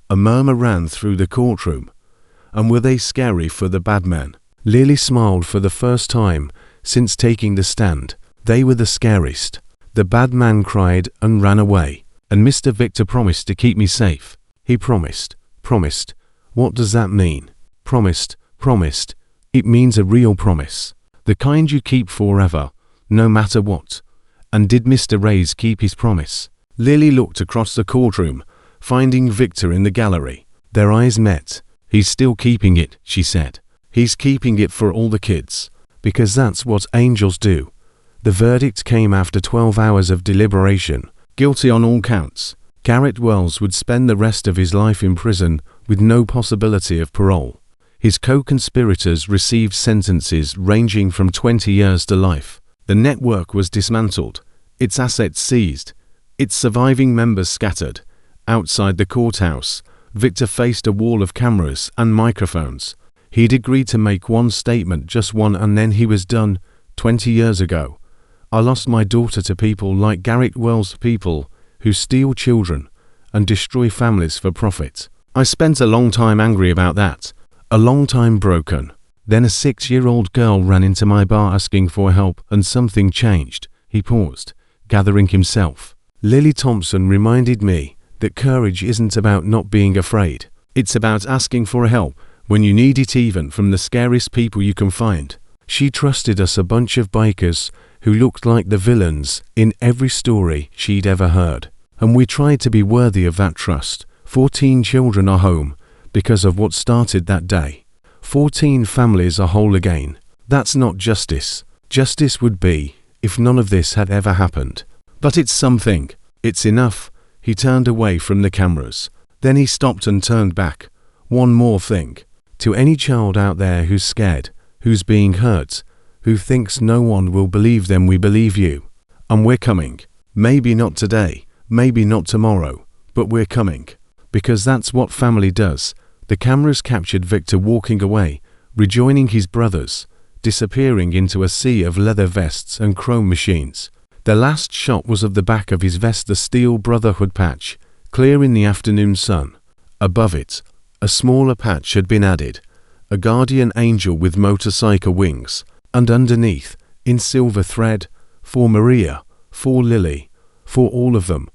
A murmur ran through the courtroom. And were they scary for the bad man? Lily smiled for the first time since taking the stand. They were the scariest. The bad man cried and ran away. And Mr. Victor promised to keep me safe. He promised. Promised. What does that mean? Promised. Promised. It means a real promise. The kind you keep forever, no matter what. And did Mr. Reyes keep his promise? Lily looked across the courtroom, finding Victor in the gallery. Their eyes met. He's still keeping it, she said. He's keeping it for all the kids. Because that's what angels do. The verdict came after 12 hours of deliberation. Guilty on all counts. Garrett Wells would spend the rest of his life in prison with no possibility of parole. His co-conspirators received sentences ranging from 20 years to life. The network was dismantled, its assets seized, its surviving members scattered. Outside the courthouse, Victor faced a wall of cameras and microphones. He'd agreed to make one statement, just one, and then he was done. 20 years ago, I lost my daughter to people like Garrett Wells, people who steal children and destroy families for profit. I spent a long time angry about that, a long time broken. Then a 6-year-old girl ran into my bar asking for help, and something changed. He paused, gathering himself. Lily Thompson reminded me that courage isn't about not being afraid. It's about asking for help when you need it, even from the scariest people you can find. She trusted us, a bunch of bikers who looked like the villains in every story she'd ever heard. And we tried to be worthy of that trust. 14 children are home because of what started that day. 14 families are whole again. That's not justice. Justice would be if none of this had ever happened. But it's something. It's enough. He turned away from the cameras. Then he stopped and turned back. One more thing. To any child out there who's scared, who's being hurt, who thinks no one will believe them, we believe you. And we're coming. Maybe not today, maybe not tomorrow, but we're coming. Because that's what family does. The cameras captured Victor walking away, rejoining his brothers, disappearing into a sea of leather vests and chrome machines. The last shot was of the back of his vest, the steel Brotherhood patch, clear in the afternoon sun. Above it, a smaller patch had been added, a guardian angel with motorcycle wings, and underneath, in silver thread, for Maria, for Lily, for all of them.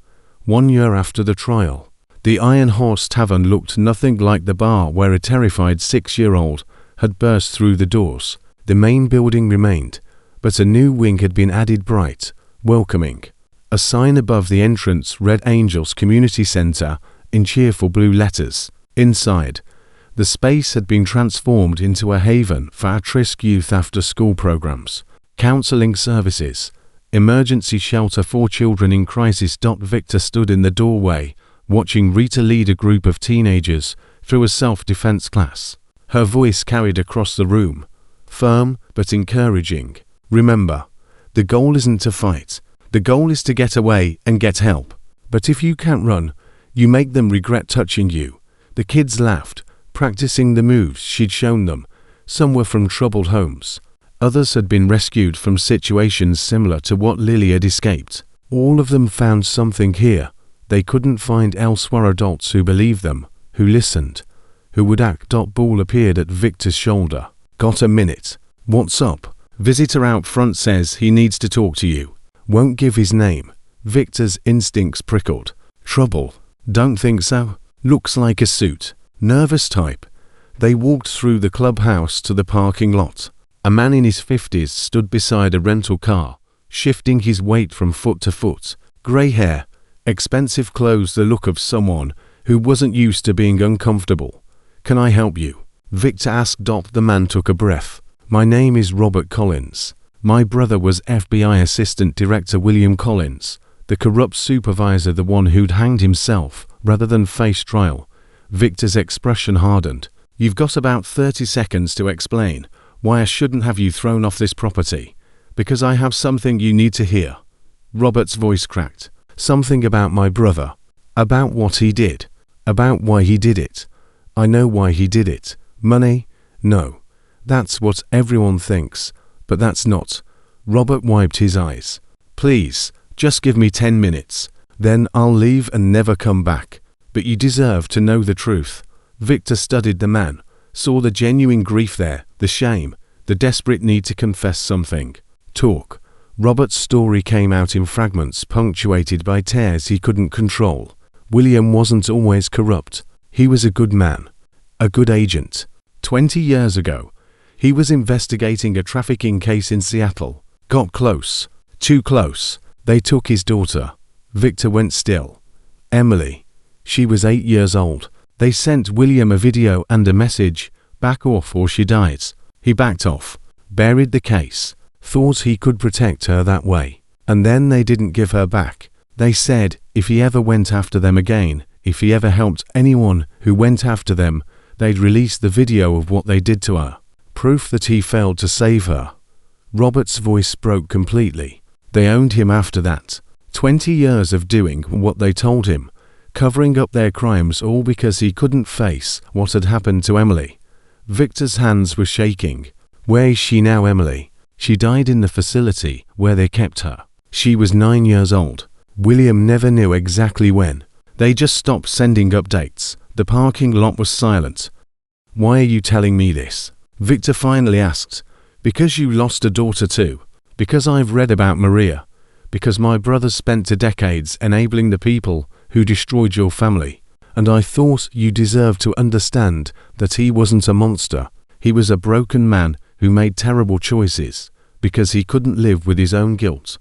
1 year after the trial. The Iron Horse Tavern looked nothing like the bar where a terrified 6-year-old had burst through the doors. The main building remained, but a new wing had been added, bright, welcoming. A sign above the entrance read Angels Community Center in cheerful blue letters. Inside, the space had been transformed into a haven for at-risk youth after-school programs, counseling services, emergency shelter for children in crisis. Victor stood in the doorway, watching Rita lead a group of teenagers through a self-defense class. Her voice carried across the room, firm but encouraging. Remember, the goal isn't to fight, The goal is to get away and get help. But if you can't run, you make them regret touching you. The kids laughed, practicing the moves she'd shown them. Some were from troubled homes. Others had been rescued from situations similar to what Lily had escaped. All of them found something here they couldn't find elsewhere. Adults who believed them, who listened, who would act. Ball appeared at Victor's shoulder. Got a minute? What's up? Visitor out front says he needs to talk to you. Won't give his name. Victor's instincts prickled. Trouble? Don't think so. Looks like a suit. Nervous type. They walked through the clubhouse to the parking lot. A man in his 50s stood beside a rental car, shifting his weight from foot to foot. Grey hair, expensive clothes, the look of someone who wasn't used to being uncomfortable. Can I help you? Victor asked. The man took a breath. My name is Robert Collins. My brother was FBI Assistant Director William Collins, the corrupt supervisor, the one who'd hanged himself rather than face trial. Victor's expression hardened. You've got about 30 seconds to explain why I shouldn't have you thrown off this property. Because I have something you need to hear. Robert's voice cracked. Something about my brother. About what he did. About why he did it. I know why he did it. Money? No. That's what everyone thinks. But that's not. Robert wiped his eyes. Please, just give me 10 minutes. Then I'll leave and never come back. But you deserve to know the truth. Victor studied the man, saw the genuine grief there, the shame, the desperate need to confess something. Talk. Robert's story came out in fragments punctuated by tears he couldn't control. William wasn't always corrupt. He was a good man. A good agent. 20 years ago, he was investigating a trafficking case in Seattle. Got close. Too close. They took his daughter. Victor went still. Emily. She was 8 years old. They sent William a video and a message. Back off or she dies. He backed off. Buried the case. Thought he could protect her that way. And then they didn't give her back. They said if he ever went after them again, if he ever helped anyone who went after them, they'd release the video of what they did to her. Proof that he failed to save her. Robert's voice broke completely. They owned him after that. 20 years of doing what they told him, covering up their crimes, all because he couldn't face what had happened to Emily. Victor's hands were shaking. Where is she now, Emily? She died in the facility where they kept her. She was 9 years old. William never knew exactly when. They just stopped sending updates. The parking lot was silent. Why are you telling me this? Victor finally asked. Because you lost a daughter too. Because I've read about Maria. Because my brother spent 2 decades enabling the people who destroyed your family. And I thought you deserved to understand that he wasn't a monster. He was a broken man who made terrible choices because he couldn't live with his own guilt.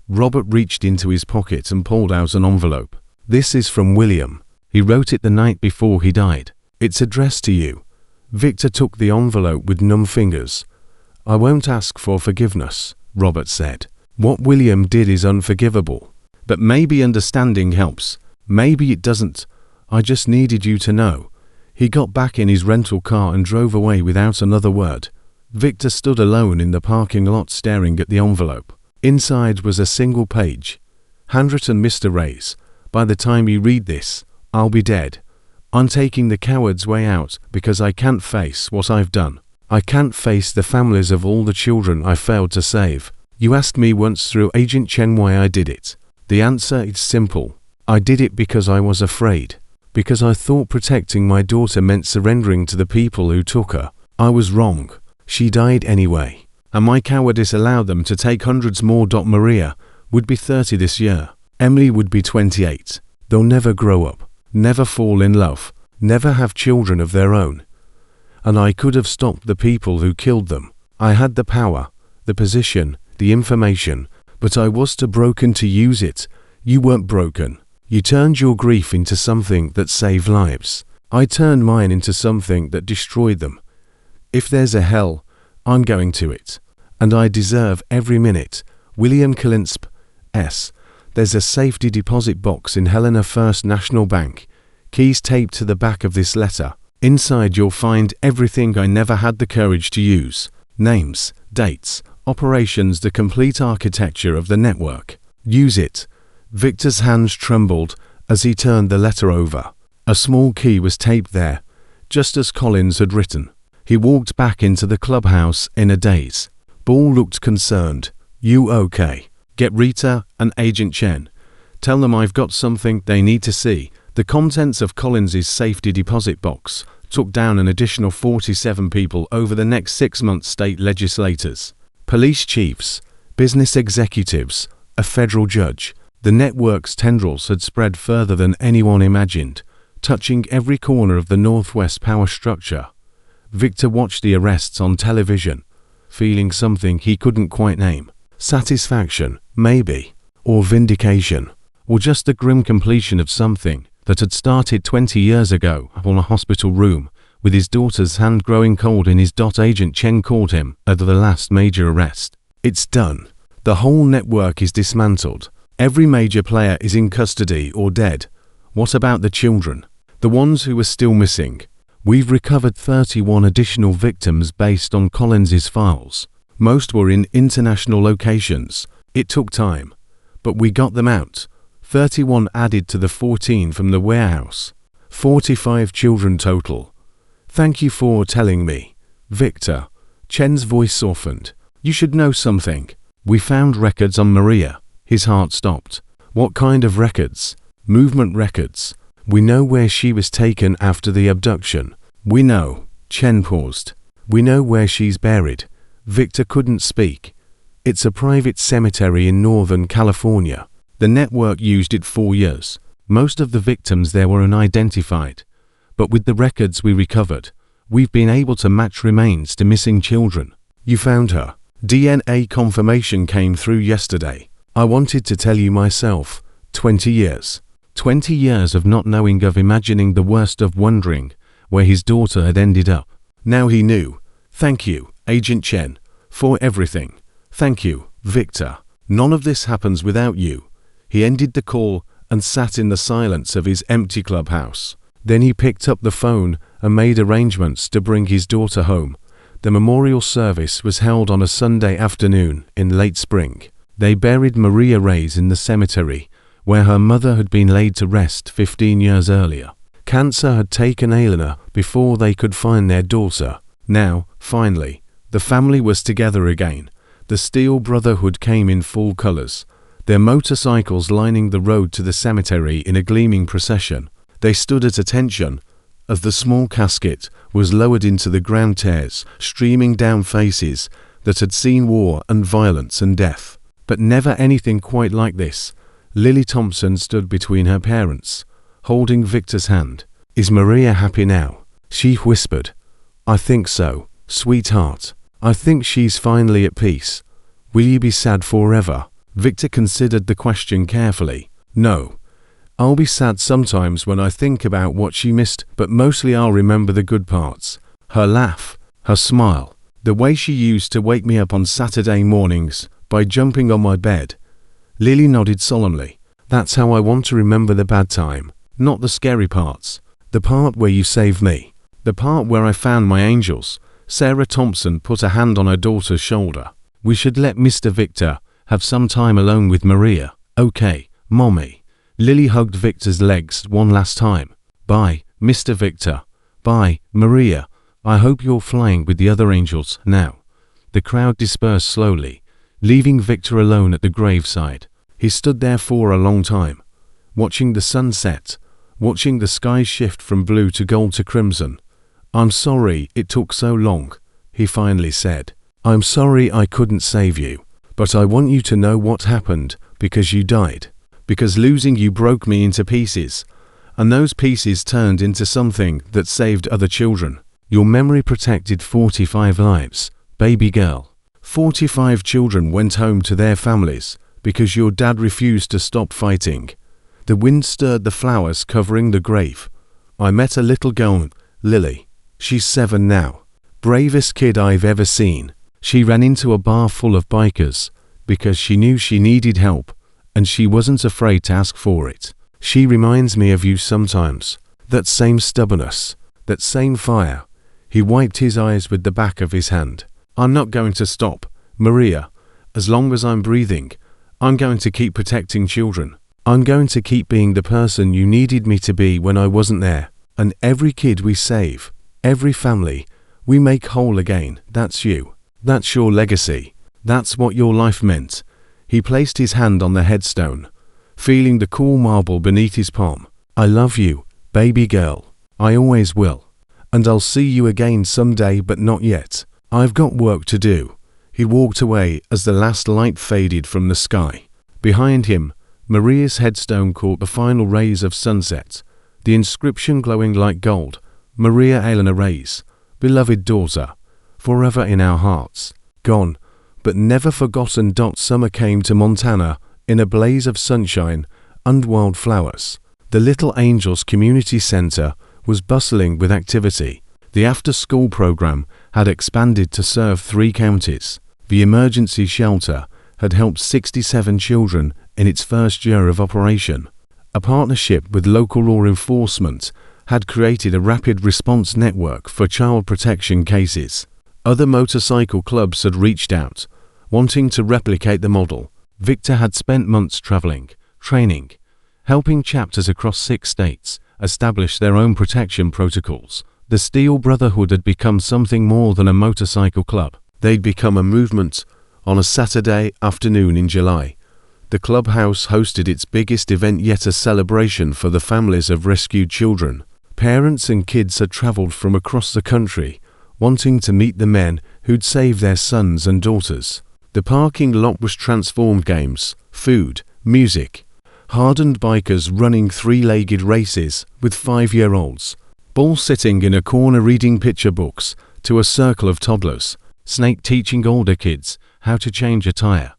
Robert reached into his pocket and pulled out an envelope. This is from William. He wrote it the night before he died. It's addressed to you. Victor took the envelope with numb fingers. I won't ask for forgiveness, Robert said. What William did is unforgivable. But maybe understanding helps. Maybe it doesn't. I just needed you to know. He got back in his rental car and drove away without another word. Victor stood alone in the parking lot staring at the envelope. Inside was a single page. Handwritten, Mr. Reyes. By the time you read this, I'll be dead. I'm taking the coward's way out because I can't face what I've done. I can't face the families of all the children I failed to save. You asked me once through Agent Chen why I did it. The answer is simple. I did it because I was afraid. Because I thought protecting my daughter meant surrendering to the people who took her. I was wrong. She died anyway. And my cowardice allowed them to take hundreds more. Maria would be 30 this year. Emily would be 28. They'll never grow up, never fall in love, never have children of their own. And I could have stopped the people who killed them. I had the power, the position, the information, but I was too broken to use it. You weren't broken. You turned your grief into something that saved lives. I turned mine into something that destroyed them. If there's a hell, I'm going to it. And I deserve every minute. William Kalinsp, S. There's a safety deposit box in Helena First National Bank. Keys taped to the back of this letter. Inside you'll find everything I never had the courage to use. Names, dates, operations, the complete architecture of the network. Use it. Victor's hands trembled as he turned the letter over. A small key was taped there, just as Collins had written. He walked back into the clubhouse in a daze. Ball looked concerned. You okay? Get Rita and Agent Chen. Tell them I've got something they need to see. The contents of Collins's safety deposit box took down an additional 47 people over the next 6 months: state legislators, police chiefs, business executives, a federal judge. The network's tendrils had spread further than anyone imagined, touching every corner of the Northwest power structure. Victor watched the arrests on television, feeling something he couldn't quite name. Satisfaction, maybe, or vindication, or just the grim completion of something that had started 20 years ago on a hospital room, with his daughter's hand growing cold in his. Agent Chen called him at the last major arrest. It's done. The whole network is dismantled. Every major player is in custody or dead. What about the children? The ones who are still missing? We've recovered 31 additional victims based on Collins's files. Most were in international locations. It took time, but we got them out. 31 added to the 14 from the warehouse. 45 children total. Thank you for telling me, Victor. Chen's voice softened. You should know something. We found records on Maria. His heart stopped. What kind of records? Movement records. We know where she was taken after the abduction. We know. Chen paused. We know where she's buried. Victor couldn't speak. It's a private cemetery in Northern California. The network used it 4 years. Most of the victims there were unidentified. But with the records we recovered, we've been able to match remains to missing children. You found her. DNA confirmation came through yesterday. I wanted to tell you myself. 20 years. 20 years of not knowing, of imagining the worst, of wondering where his daughter had ended up. Now he knew. Thank you, Agent Chen, for everything. Thank you, Victor. None of this happens without you. He ended the call and sat in the silence of his empty clubhouse. Then he picked up the phone and made arrangements to bring his daughter home. The memorial service was held on a Sunday afternoon in late spring. They buried Maria Reyes in the cemetery where her mother had been laid to rest 15 years earlier. Cancer had taken Elena before they could find their daughter. Now, finally, the family was together again. The Steel Brotherhood came in full colors, their motorcycles lining the road to the cemetery in a gleaming procession. They stood at attention as the small casket was lowered into the ground, tears streaming down faces that had seen war and violence and death. But never anything quite like this. Lily Thompson stood between her parents, holding Victor's hand. Is Maria happy now? She whispered. I think so, sweetheart. I think she's finally at peace. Will you be sad forever? Victor considered the question carefully. No. I'll be sad sometimes when I think about what she missed, but mostly I'll remember the good parts. Her laugh, her smile, the way she used to wake me up on Saturday mornings by jumping on my bed. Lily nodded solemnly. That's how I want to remember the bad time, not the scary parts. The part where you saved me. The part where I found my angels. Sarah Thompson put a hand on her daughter's shoulder. We should let Mr. Victor have some time alone with Maria. Okay, Mommy. Lily hugged Victor's legs one last time. Bye, Mr. Victor. Bye, Maria. I hope you're flying with the other angels now. The crowd dispersed slowly, leaving Victor alone at the graveside. He stood there for a long time, watching the sunset, watching the skies shift from blue to gold to crimson. I'm sorry it took so long, he finally said. I'm sorry I couldn't save you, but I want you to know what happened, because you died. Because losing you broke me into pieces, and those pieces turned into something that saved other children. Your memory protected 45 lives, baby girl. 45 children went home to their families because your dad refused to stop fighting. The wind stirred the flowers covering the grave. I met a little girl, Lily. She's 7 now. Bravest kid I've ever seen. She ran into a bar full of bikers because she knew she needed help, and she wasn't afraid to ask for it. She reminds me of you sometimes. That same stubbornness, that same fire. He wiped his eyes with the back of his hand. I'm not going to stop, Maria. As long as I'm breathing, I'm going to keep protecting children. I'm going to keep being the person you needed me to be when I wasn't there. And every kid we save, every family we make whole again, that's you. That's your legacy. That's what your life meant. He placed his hand on the headstone, feeling the cool marble beneath his palm. I love you, baby girl. I always will. And I'll see you again someday, but not yet. I've got work to do. He walked away as the last light faded from the sky. Behind him, Maria's headstone caught the final rays of sunset, the inscription glowing like gold. Maria Elena Reyes, beloved daughter, forever in our hearts. Gone, but never forgotten. Summer came to Montana in a blaze of sunshine and wildflowers. The Little Angels Community Center was bustling with activity. The after-school program had expanded to serve 3 counties. The emergency shelter had helped 67 children in its first year of operation. A partnership with local law enforcement had created a rapid response network for child protection cases. Other motorcycle clubs had reached out, wanting to replicate the model. Victor had spent months traveling, training, helping chapters across 6 states establish their own protection protocols. The Steel Brotherhood had become something more than a motorcycle club. They'd become a movement. On a Saturday afternoon in July, the clubhouse hosted its biggest event yet, a celebration for the families of rescued children. Parents and kids had traveled from across the country, wanting to meet the men who'd saved their sons and daughters. The parking lot was transformed. Games, food, music, hardened bikers running 3-legged races with 5-year-olds, Bull sitting in a corner reading picture books to a circle of toddlers, Snake teaching older kids how to change a tire,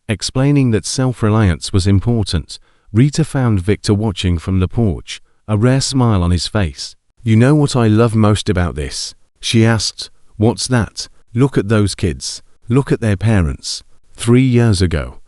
explaining that self-reliance was important. Rita found Victor watching from the porch, a rare smile on his face. You know what I love most about this? She asked. What's that? Look at those kids. Look at their parents. 3 years ago,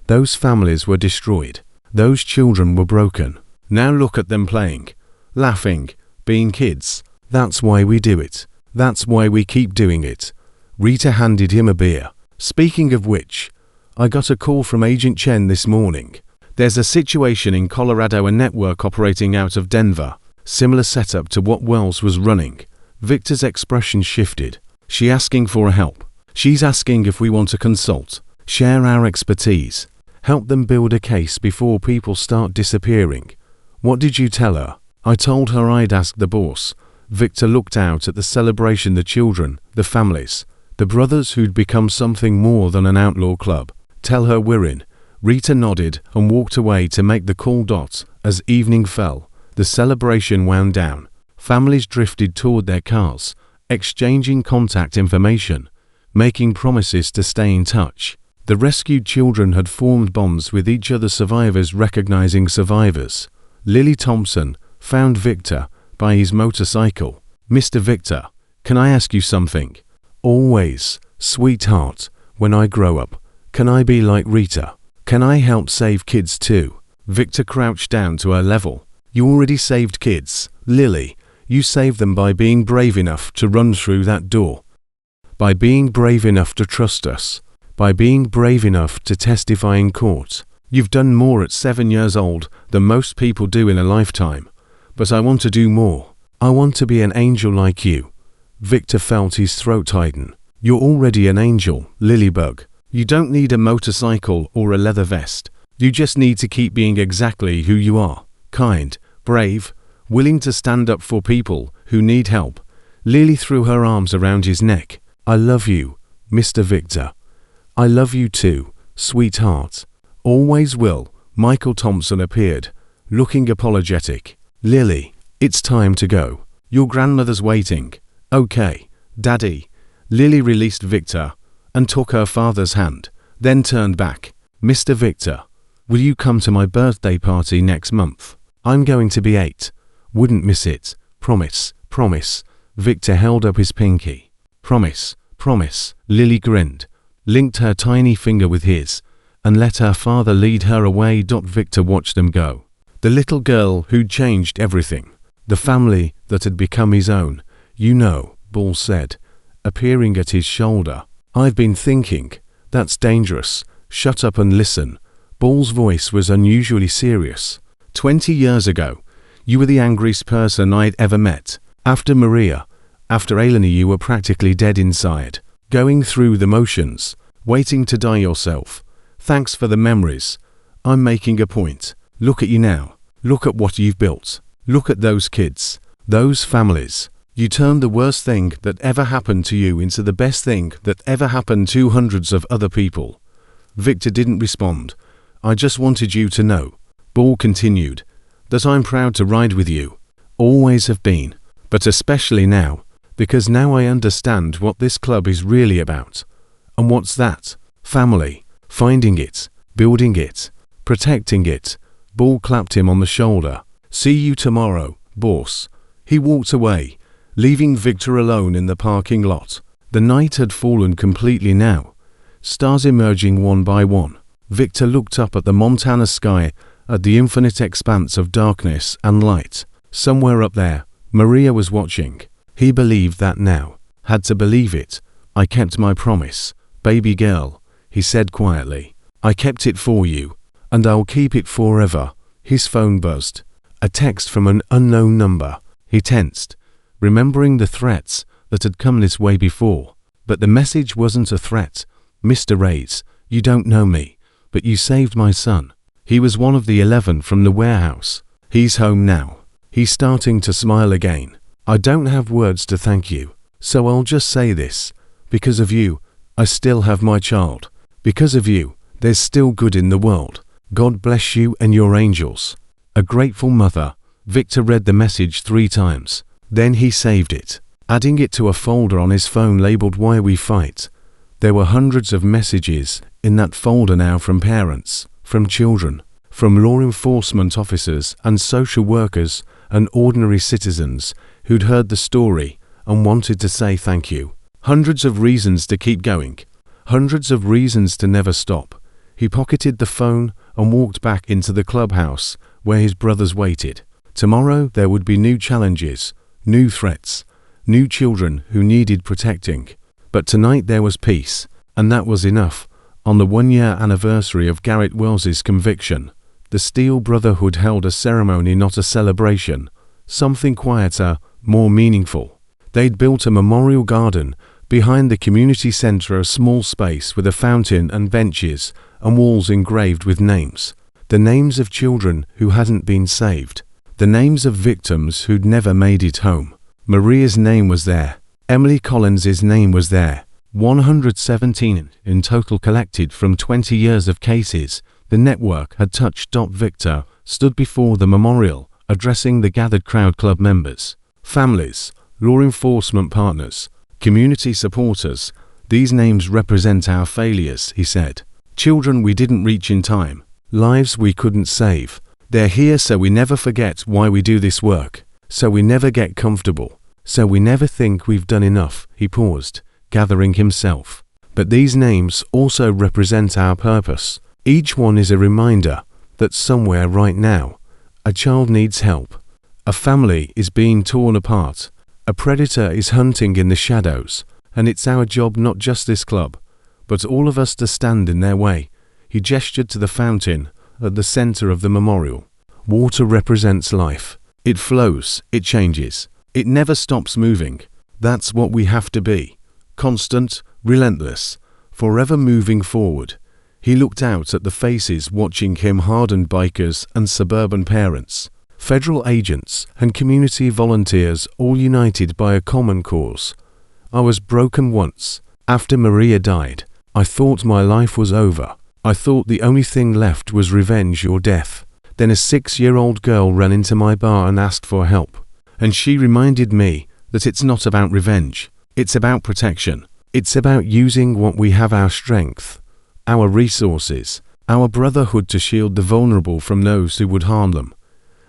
those families were destroyed. Those children were broken. Now look at them playing, laughing, being kids. That's why we do it. That's why we keep doing it. Rita handed him a beer. Speaking of which, I got a call from Agent Chen this morning. There's a situation in Colorado, a network operating out of Denver. Similar setup to what Wells was running. Victor's expression shifted. She's asking for help. She's asking if we want to consult, share our expertise, help them build a case before people start disappearing. What did you tell her? I told her I'd ask the boss. Victor looked out at the celebration, the children, the families, the brothers who'd become something more than an outlaw club. Tell her we're in. Rita nodded and walked away to make the call. As evening fell, the celebration wound down. Families drifted toward their cars, exchanging contact information, making promises to stay in touch. The rescued children had formed bonds with each other, survivors recognizing survivors. Lily Thompson found Victor by his motorcycle. Mr. Victor, can I ask you something? Always, sweetheart, when I grow up, can I be like Rita? Can I help save kids too? Victor crouched down to her level. You already saved kids, Lily. You saved them by being brave enough to run through that door. By being brave enough to trust us. By being brave enough to testify in court. You've done more at 7 years old than most people do in a lifetime. But I want to do more. I want to be an angel like you. Victor felt his throat tighten. You're already an angel, Lilybug. You don't need a motorcycle or a leather vest. You just need to keep being exactly who you are. Kind, brave, willing to stand up for people who need help. Lily threw her arms around his neck. I love you, Mr. Victor. I love you too, sweetheart. Always will. Michael Thompson appeared, looking apologetic. Lily, it's time to go. Your grandmother's waiting. Okay, Daddy. Lily released Victor and took her father's hand, then turned back. Mr. Victor, will you come to my birthday party next month? I'm going to be 8. Wouldn't miss it. Promise, promise. Victor held up his pinky. Promise, promise. Lily grinned, linked her tiny finger with his, and let her father lead her away. Victor watched them go. The little girl who'd changed everything. The family that had become his own. You know, Bull said, appearing at his shoulder. I've been thinking. That's dangerous. Shut up and listen. Ball's voice was unusually serious. 20 years ago, you were the angriest person I'd ever met. After Maria, after Eleni, you were practically dead inside, going through the motions, waiting to die yourself. Thanks for the memories. I'm making a point. Look at you now. Look at what you've built. Look at those kids, those families. You turned the worst thing that ever happened to you into the best thing that ever happened to hundreds of other people. Victor didn't respond. I just wanted you to know, Ball continued, that I'm proud to ride with you. Always have been, but especially now, because now I understand what this club is really about. And what's that? Family. Finding it, building it, protecting it. Ball clapped him on the shoulder. See you tomorrow, boss. He walked away, leaving Victor alone in the parking lot. The night had fallen completely now, stars emerging one by one. Victor looked up at the Montana sky, at the infinite expanse of darkness and light. Somewhere up there, Maria was watching. He believed that now. Had to believe it. I kept my promise, baby girl, he said quietly. I kept it for you, and I'll keep it forever. His phone buzzed. A text from an unknown number. He tensed, remembering the threats that had come this way before. But the message wasn't a threat. Mr. Reyes, you don't know me, but you saved my son. He was one of the 11 from the warehouse. He's home now. He's starting to smile again. I don't have words to thank you, so I'll just say this. Because of you, I still have my child. Because of you, there's still good in the world. God bless you and your angels. A grateful mother. Victor read the message 3 times. Then he saved it, adding it to a folder on his phone labeled Why We Fight. There were hundreds of messages in that folder now from parents, from children, from law enforcement officers and social workers and ordinary citizens who'd heard the story and wanted to say thank you. Hundreds of reasons to keep going. Hundreds of reasons to never stop. He pocketed the phone and walked back into the clubhouse where his brothers waited. Tomorrow there would be new challenges, new threats, new children who needed protecting. But tonight there was peace, and that was enough. On the 1-year anniversary of Garrett Wells's conviction, the Steel Brotherhood held a ceremony, not a celebration. Something quieter, more meaningful. They'd built a memorial garden behind the community center, a small space with a fountain and benches and walls engraved with names. The names of children who hadn't been saved. The names of victims who'd never made it home. Maria's name was there. Emily Collins's name was there. 117 in total collected from 20 years of cases. The network had touched. Victor stood before the memorial, addressing the gathered crowd, club members, families, law enforcement partners, community supporters. These names represent our failures, he said. Children we didn't reach in time. Lives we couldn't save. They're here so we never forget why we do this work. So we never get comfortable. So we never think we've done enough. He paused, gathering himself. But these names also represent our purpose. Each one is a reminder that somewhere right now, a child needs help. A family is being torn apart. A predator is hunting in the shadows. And it's our job, not just this club, but all of us, to stand in their way. He gestured to the fountain at the center of the memorial. Water represents life. It flows, it changes, it never stops moving. That's what we have to be. Constant, relentless, forever moving forward. He looked out at the faces watching him, hardened bikers and suburban parents, federal agents and community volunteers, all united by a common cause. I was broken once. After Maria died, I thought my life was over. I thought the only thing left was revenge or death. Then a 6-year-old girl ran into my bar and asked for help. And she reminded me that it's not about revenge. It's about protection. It's about using what we have, our strength, our resources, our brotherhood, to shield the vulnerable from those who would harm them.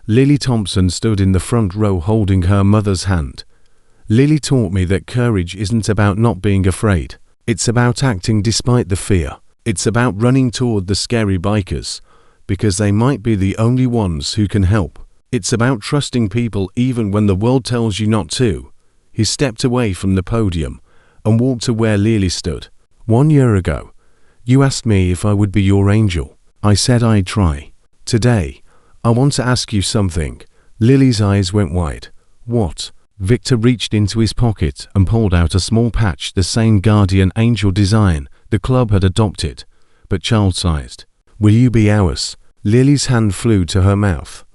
Lily Thompson stood in the front row holding her mother's hand. Lily taught me that courage isn't about not being afraid. It's about acting despite the fear. It's about running toward the scary bikers, because they might be the only ones who can help. It's about trusting people even when the world tells you not to. He stepped away from the podium and walked to where Lily stood. 1 year ago, you asked me if I would be your angel. I said I'd try. Today, I want to ask you something. Lily's eyes went wide. What? Victor reached into his pocket and pulled out a small patch, the same guardian angel design the club had adopted, but child-sized. Will you be ours? Lily's hand flew to her mouth.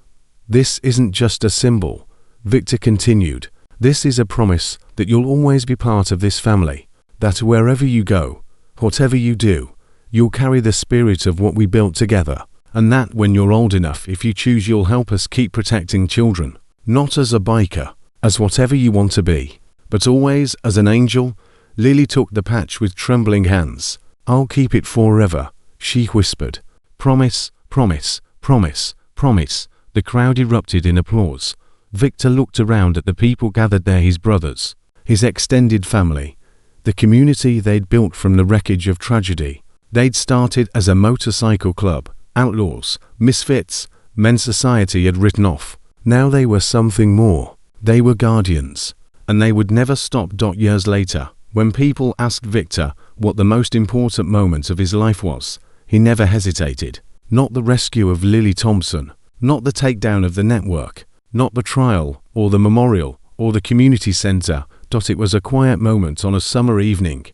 This isn't just a symbol, Victor continued. This is a promise that you'll always be part of this family, that wherever you go, whatever you do, you'll carry the spirit of what we built together, and that when you're old enough, if you choose, you'll help us keep protecting children, not as a biker, as whatever you want to be, but always as an angel. Lily took the patch with trembling hands. I'll keep it forever, she whispered. Promise, promise, promise, promise. The crowd erupted in applause. Victor looked around at the people gathered there, his brothers, his extended family, the community they'd built from the wreckage of tragedy. They'd started as a motorcycle club, outlaws, misfits, men society had written off. Now they were something more. They were guardians, and they would never stop. Years later, when people asked Victor what the most important moment of his life was, he never hesitated. Not the rescue of Lily Thompson, not the takedown of the network, not the trial, or the memorial, or the community center. It was a quiet moment on a summer evening,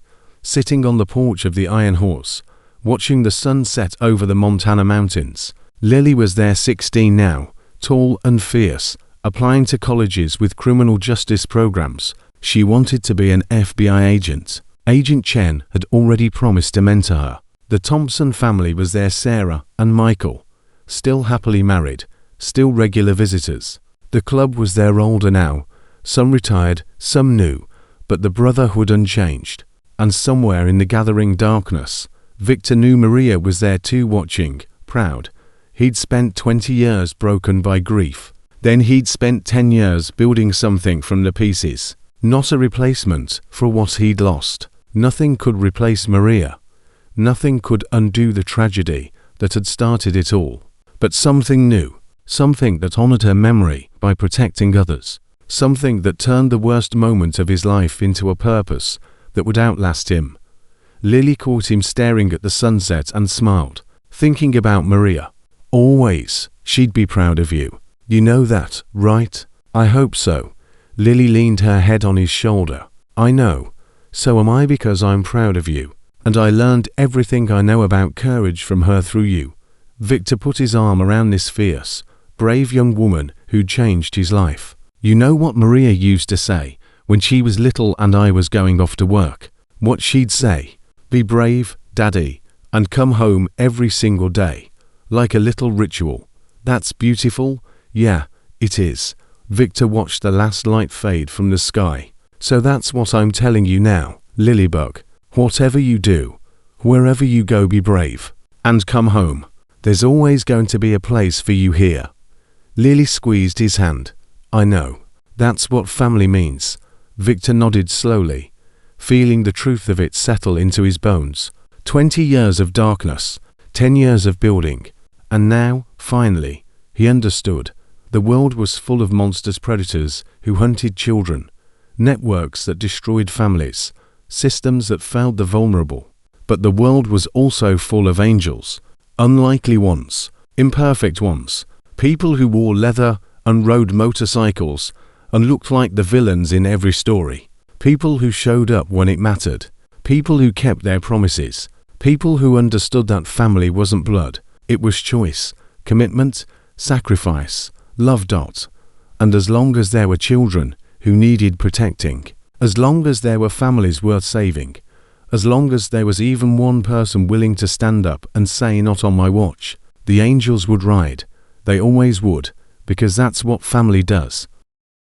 sitting on the porch of the Iron Horse, watching the sun set over the Montana mountains. Lily was there, 16 now, tall and fierce, applying to colleges with criminal justice programs. She wanted to be an FBI agent. Agent Chen had already promised to mentor her. The Thompson family was there, Sarah and Michael, still happily married, still regular visitors. The club was there, older now, some retired, some new, but the brotherhood unchanged. And somewhere in the gathering darkness, Victor knew Maria was there too, watching, proud. He'd spent 20 years broken by grief. Then he'd spent 10 years building something from the pieces. Not a replacement for what he'd lost. Nothing could replace Maria. Nothing could undo the tragedy that had started it all. But something new, something that honored her memory by protecting others. Something that turned the worst moment of his life into a purpose that would outlast him. Lily caught him staring at the sunset and smiled, thinking about Maria. Always, she'd be proud of you. You know that, right? I hope so. Lily leaned her head on his shoulder. I know. So am I, because I'm proud of you. And I learned everything I know about courage from her through you. Victor put his arm around this fierce, brave young woman who'd changed his life. You know what Maria used to say when she was little and I was going off to work? What she'd say? Be brave, Daddy, and come home every single day. Like a little ritual. That's beautiful. Yeah, it is. Victor watched the last light fade from the sky. So that's what I'm telling you now, Lilybug. Whatever you do, wherever you go, be brave. And come home. There's always going to be a place for you here. Lily squeezed his hand. I know. That's what family means. Victor nodded slowly, feeling the truth of it settle into his bones. 20 years of darkness, 10 years of building. And now, finally, he understood. The world was full of monsters, predators who hunted children, networks that destroyed families, systems that failed the vulnerable. But the world was also full of angels, unlikely ones, imperfect ones, people who wore leather and rode motorcycles and looked like the villains in every story. People who showed up when it mattered. People who kept their promises. People who understood that family wasn't blood. It was choice, commitment, sacrifice, love. And as long as there were children who needed protecting, as long as there were families worth saving, as long as there was even one person willing to stand up and say, not on my watch, the angels would ride. They always would, because that's what family does.